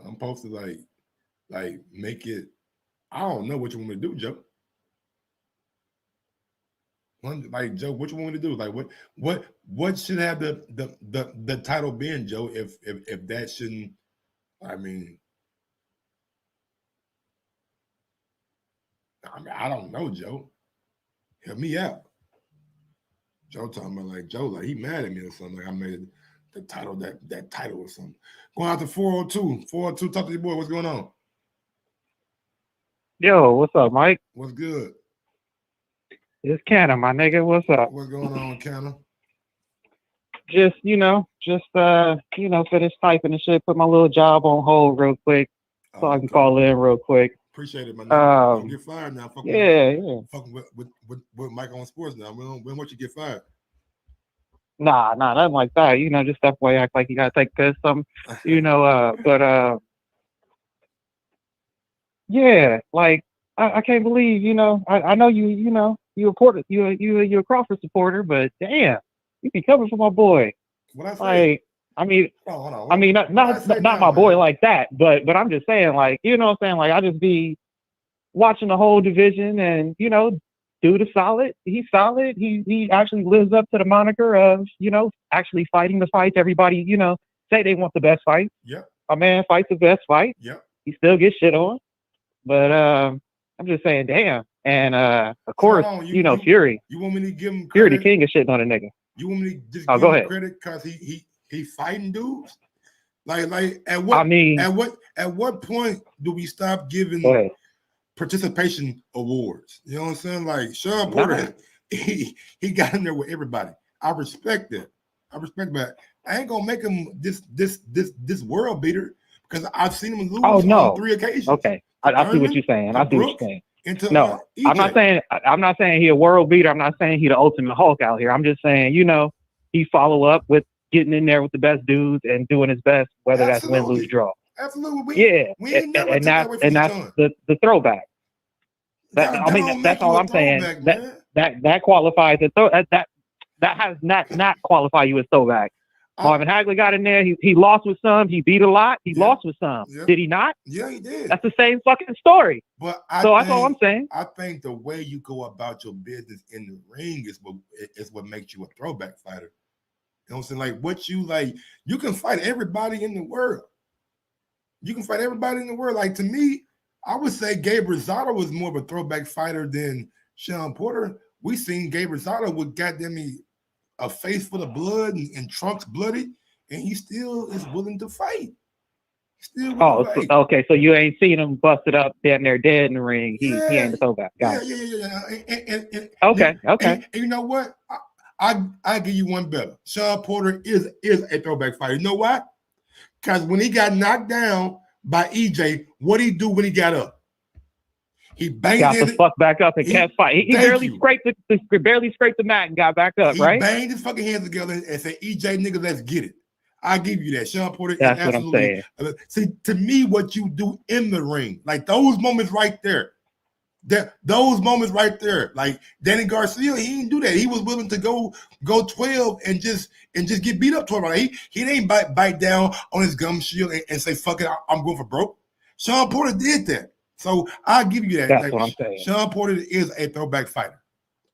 like make it. I don't know what you want me to do, Joe. Like Joe, what you want me to do? Like what should have the title been, Joe? If that shouldn't, I mean, I don't know, Joe. Help me out. Joe talking about like Joe, like he mad at me or something. Like I made the title that title or something. Going out to 402. 402, talk to your boy. What's going on? Yo, what's up, Mike? What's good? It's Cannon, my nigga. What's up? What's going on, Cannon? Just finish typing and shit. Put my little job on hold real quick, so I can call in real quick. Appreciate it, my nigga. Don't get fired now. Fucking with Mike on sports now. We don't want you to get fired. Nah, nothing like that. Just that way act like you gotta take this something. Yeah, like I can't believe, I know you're a Crawford supporter, but damn, you be coming for my boy. What I say? Like, I mean, hold on. I mean, not my boy like that, but I'm just saying, like, you know what I'm saying? Like, I just be watching the whole division, and dude is solid. He's solid. He actually lives up to the moniker of actually fighting the fights. Everybody say they want the best fight. Yep. A man fights the best fight. Yep. He still gets shit on, but I'm just saying, damn. And of course, Fury. You want me to give him credit? Fury the king of shitting on a nigga. You want me to just go give him ahead. credit because he fighting dudes? Like at what point do we stop giving participation awards? You know what I'm saying? Like Shawn Porter, he got in there with everybody. I respect that. But I ain't gonna make him this world beater because I've seen him lose on 3 occasions. Okay, I see what you're saying. No, EJ. I'm not saying he a world beater. I'm not saying he the ultimate Hulk out here. I'm just saying, he follow up with getting in there with the best dudes and doing his best, whether that's win, lose, draw. Absolutely. And that's the throwback. That's all I'm saying. That qualifies as that has not qualify you as throwback. Marvin Hagler got in there. He lost with some. He beat a lot. He lost with some. Yeah. Did he not? Yeah, he did. That's the same fucking story. But that's all I'm saying. I think the way you go about your business in the ring is what makes you a throwback fighter. You know what I'm saying? Like what you like, you can fight everybody in the world. Like to me, I would say Gabe Rosado was more of a throwback fighter than Shawn Porter. We seen Gabe Rosado with goddamn a face full of blood and trunks bloody, and he still is willing to fight. Okay. So you ain't seen him busted up down there dead in the ring. He ain't a throwback guy. Yeah. Okay. And you know what? I give you one better. Shawn Porter is a throwback fighter. You know why? Because when he got knocked down by EJ, what did he do when he got up? He got the fuck back up and kept fighting. He barely scraped the mat and got back up, right? He banged his fucking hands together and said, EJ, nigga, let's get it. I give you that. Shawn Porter That's is absolutely. What I'm saying. See, to me, what you do in the ring, like those moments right there, like Danny Garcia, he didn't do that. He was willing to go 12 and just get beat up 12. Like he didn't bite down on his gum shield and say, fuck it, I'm going for broke. Shawn Porter did that. So I'll give you that. That's what I'm saying. Shawn Porter is a throwback fighter.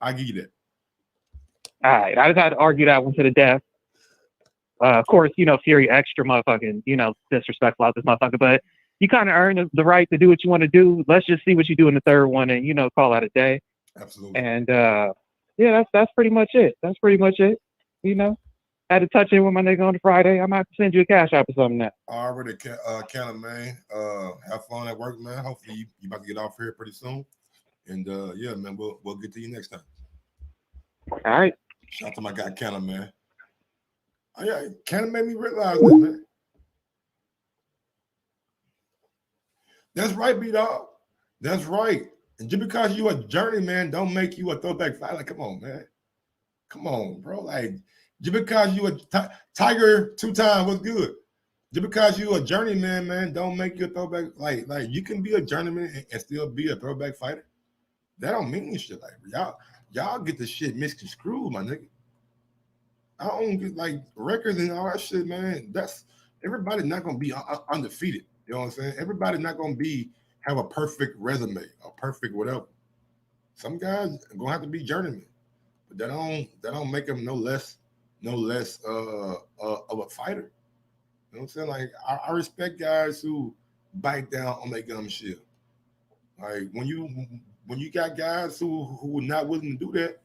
I'll give you that. All right. I just had to argue that one to the death. Of course, Fury extra motherfucking, disrespectful out this motherfucker, but you kind of earn the right to do what you want to do. Let's just see what you do in the third one and, call out a day. Absolutely. And that's pretty much it. Had to touch in with my nigga on the Friday. I might have to send you a cash app or something now. Already, Cannon, man. Have fun at work, man. Hopefully you about to get off here pretty soon. And yeah, man, we'll get to you next time. All right. Shout out to my guy Cannon, man. Oh, yeah, Cannon made me realize that, man. That's right, B-Dog. That's right. And just because you a journeyman don't make you a throwback fighter. Like, come on, man. Come on, bro. Like, just because you a Tiger 2-time was good. Just because you a journeyman, man, don't make you a throwback. Like you can be a journeyman and still be a throwback fighter. that don't mean shit. Like y'all get the shit misconstrued, my nigga. I don't get like records and all that shit, man. That's everybody's not gonna be undefeated. You know what I'm saying? Everybody's not gonna have a perfect resume, a perfect whatever. Some guys are gonna have to be journeymen, but that don't make them no less of a fighter. You know what I'm saying? Like I respect guys who bite down on their gum shield. Like when you got guys who are not willing to do that,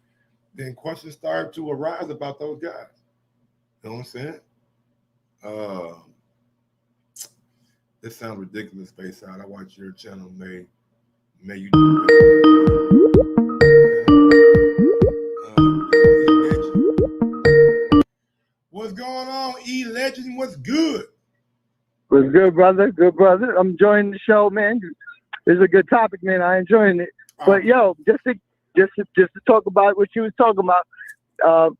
then questions start to arise about those guys. You know what I'm saying? This sounds ridiculous, Space Out. I watch your channel, may you do what's going on, E Legend? What's good? What's good, brother? Good, brother. I'm enjoying the show, man. It's a good topic, man. I'm enjoying it. But yo, just to talk about what you was talking about,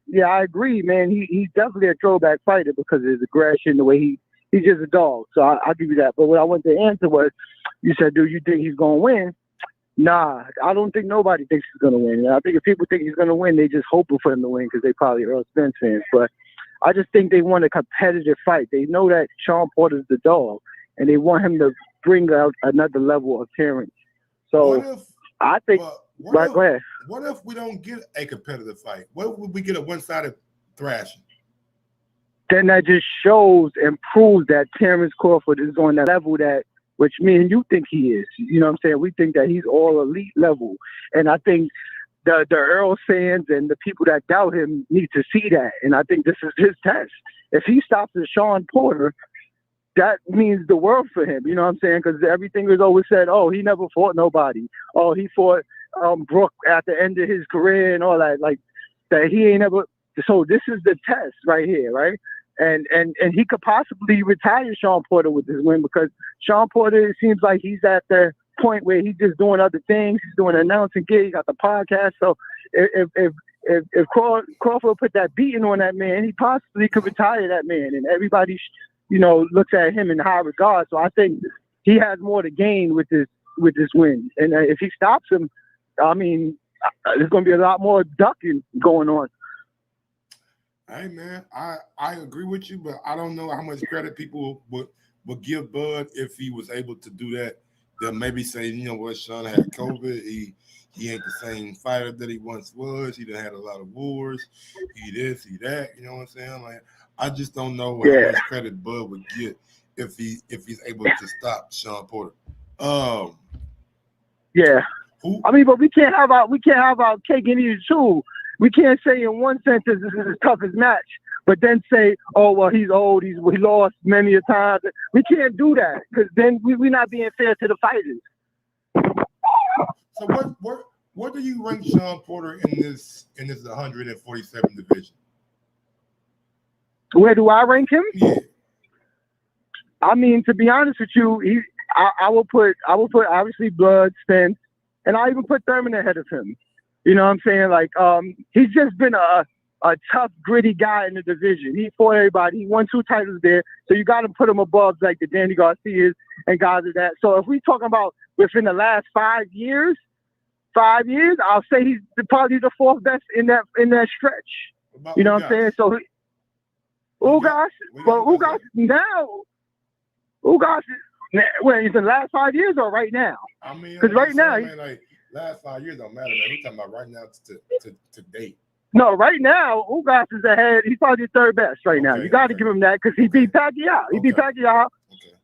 yeah, I agree, man. He's definitely a throwback fighter because of his aggression, the way he's just a dog. So I'll give you that. But what I wanted to answer was, you said, do you think he's gonna win? Nah, I don't think nobody thinks he's gonna win. And I think if people think he's gonna win, they just hoping for him to win because they probably Earl Spence fans. But I just think they want a competitive fight. They know that Shawn Porter's the dog, and they want him to bring out another level of appearance. So I think. Go ahead. What if we don't get a competitive fight? What if we get a one-sided thrashing? Then that just shows and proves that Terrence Crawford is on that level that which me and you think he is. You know what I'm saying? We think that he's all elite level. And I think the Earl fans and the people that doubt him need to see that. And I think this is his test. If he stops at Shawn Porter, that means the world for him. You know what I'm saying? Because everything was always said, oh, he never fought nobody. Oh, he fought Brooke at the end of his career and all that. Like, that he ain't ever. So this is the test right here, right? And he could possibly retire Shawn Porter with this win because Shawn Porter, it seems like he's at the point where he's just doing other things. He's doing announcing gigs, he got the podcast. So if Crawford put that beating on that man, he possibly could retire that man. And everybody, looks at him in high regard. So I think he has more to gain with this win. And if he stops him, I mean, there's going to be a lot more ducking going on. Hey man, I agree with you, but I don't know how much credit people would give Bud if he was able to do that. They'll maybe say, you know what, Shawn had COVID. He ain't the same fighter that he once was. He done had a lot of wars. He this, he that. You know what I'm saying? Like, I just don't know how much credit Bud would get if he's able to stop Shawn Porter. Yeah. I mean, but we can't have our cake and eat it too. We can't say in one sentence this is his toughest match, but then say, oh, well, he's old, he lost many a times. We can't do that because then we're not being fair to the fighters. So what do you rank Shawn Porter in this 147 division? Where do I rank him? Yeah. I mean, to be honest with you, I will put obviously Blood, Spence, and I even put Thurman ahead of him. You know what I'm saying? Like, he's just been a tough, gritty guy in the division. He fought everybody. He won 2 titles there. So you got to put him above like the Danny Garcias and guys like that. So if we talking about within the last 5 years, I'll say he's probably the 4th best in that stretch. You know what I'm saying? So Ugas when he's in the last 5 years or right now? I mean, because right now, like last 5 years don't matter, man. We're talking about right now to date. No, right now, Ugas is ahead. He's probably the 3rd best right now. You got to give him that because he beat Pacquiao. He beat Pacquiao.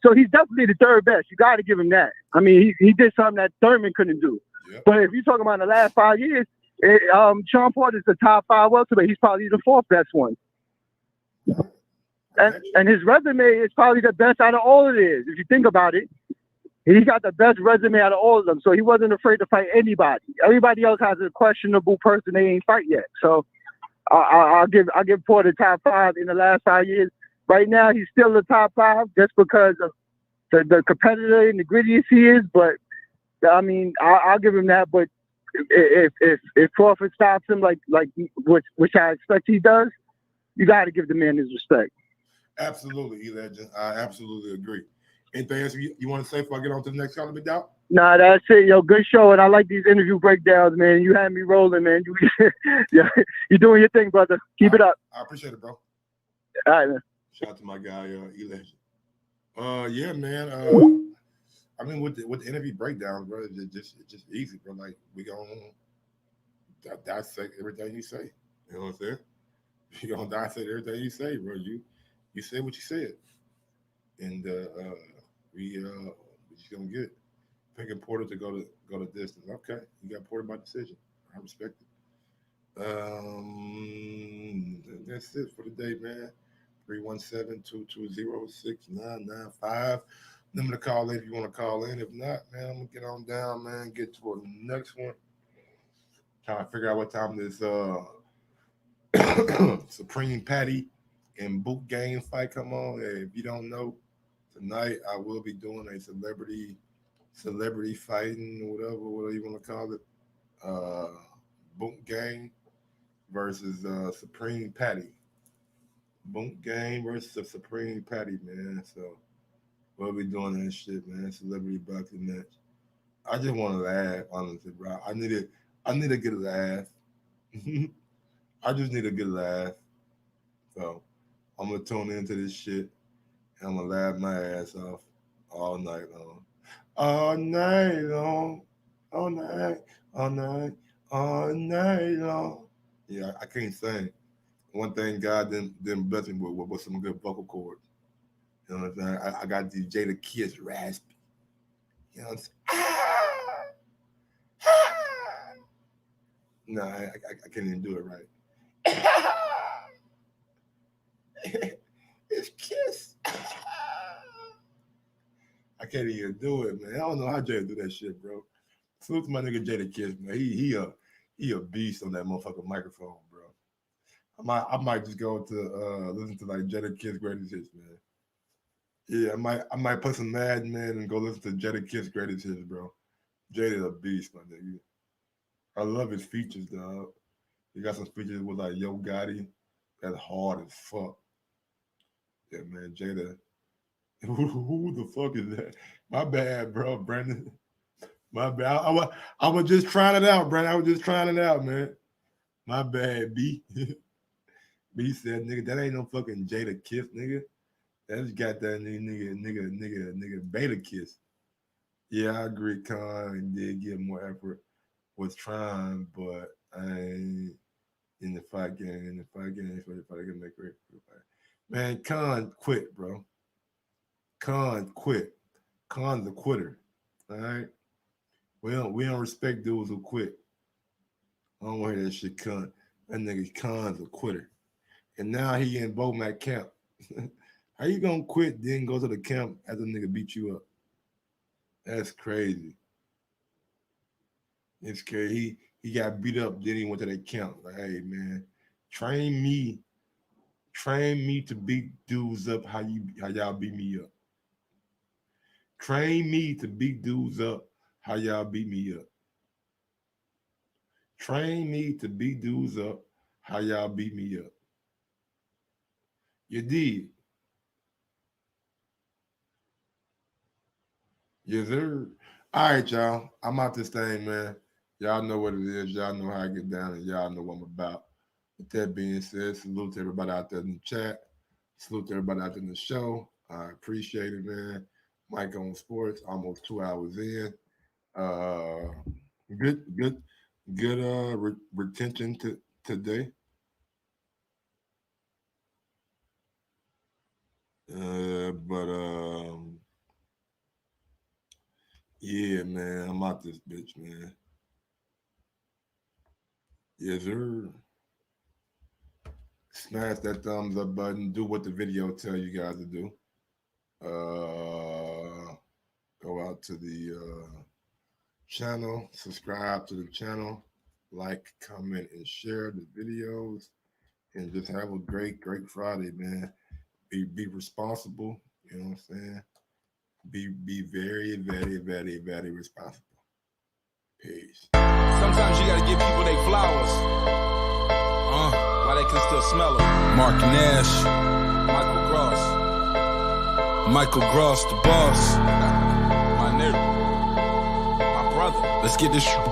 So he's definitely the 3rd best. You got to give him that. I mean, he did something that Thurman couldn't do. Yep. But if you're talking about the last 5 years, Shawn Porter is the top 5 welterweight. He's probably the 4th best one. And his resume is probably the best out of all of theirs. If you think about it, he got the best resume out of all of them. So he wasn't afraid to fight anybody. Everybody else has a questionable person they ain't fight yet. So I'll give Porter top 5 in the last 5 years. Right now, he's still the top 5 just because of the competitor and the grittiest he is. But I mean, I'll give him that. But if Crawford stops him like which I expect he does, you got to give the man his respect. Absolutely, E-Legend. I absolutely agree. Anything else you want to say before I get on to the next call, Big Dog? Nah, that's it, yo. Good show, and I like these interview breakdowns, man. You had me rolling, man. Yeah, you're doing your thing, brother. Keep it up. I appreciate it, bro. All right, man. Shout out to my guy, E-Legend. Yeah, man. I mean, with the interview breakdown, bro, it's just easy, bro. Like, we gonna dissect everything you say. You know what I'm saying? We gonna dissect everything you say, bro. You said what you said, and we just gonna get it. Picking Porter to go to distance. Okay, you got Porter by decision. I respect it. That's it for the day, man. 317-220-6995. Number to call in if you want to call in. If not, man, I'm gonna get on down, man. Get to the next one. Trying to figure out what time this Supreme Patty and Boot Game fight come on. Hey, if you don't know, tonight I will be doing a celebrity fighting, whatever you want to call it. Boot Game versus Supreme Patty. Boot Game versus Supreme Patty, man. So we'll be doing that shit, man. Celebrity boxing match. I just want to laugh, honestly, bro. I need a good laugh. I just need a good laugh. So I'm gonna tune into this shit and I'm gonna laugh my ass off all night long. All night long. All night. All night. All night long. Yeah, I can't sing. One thing God didn't bless me with some good vocal cords. You know what I'm saying? I got these Jada Kiss raspy. You know what I'm saying? No, I can't even do it right. It's Kiss. I can't even do it, man. I don't know how Jada do that shit, bro. Salute to my nigga Jada Kiss, man. He a beast on that motherfucking microphone, bro. I might just go to listen to like Jada Kiss greatest hits, man. Yeah, I might put some Mad Men and go listen to Jada Kiss greatest hits, bro. Jada a beast, my nigga. I love his features, dog. He got some features with like Yo Gotti. That's hard as fuck. Yeah, man, Jada. Who the fuck is that? My bad, bro, Brandon. My bad. I was just trying it out, Brandon. I was just trying it out, man. My bad, B. B said, nigga, that ain't no fucking Jada Kiss, nigga. That's got that nigga Beta Kiss. Yeah, I agree. Khan did give more effort. Was trying, but I ain't in the fight game. So the fight can make great fight. Man, Khan quit, bro. Khan quit. Khan's a quitter. All right. We don't respect dudes who quit. I don't want to hear that shit, Khan. That nigga Khan's a quitter. And now he in Bomac camp. How you gonna quit, then go to the camp after the nigga beat you up? That's crazy. It's crazy. He got beat up, then he went to that camp. Like, hey man, train me to beat dudes up how y'all beat me up. Train me to beat dudes up how y'all beat me up. Train me to beat dudes up how y'all beat me up. You did. Yes, sir. All right, y'all. I'm out this thing, man. Y'all know what it is. Y'all know how I get down, and y'all know what I'm about. With that being said, salute to everybody out there in the chat. Salute to everybody out there in the show. I appreciate it, man. Mike on Sports, almost 2 hours in. Good retention today. Yeah, man, I'm out this bitch, man. Yes, sir. Smash that thumbs up button. Do what the video tell you guys to do. Go out to the channel, subscribe to the channel, like, comment, and share the videos, and just have a great Friday, man. Be responsible. You know what I'm saying? Be very, very, very, very responsible. Peace. Sometimes you gotta give people their flowers. While they can still smell them. Mark Nash. Michael Cross. Michael Gross, the boss. My nigga. My brother. Let's get this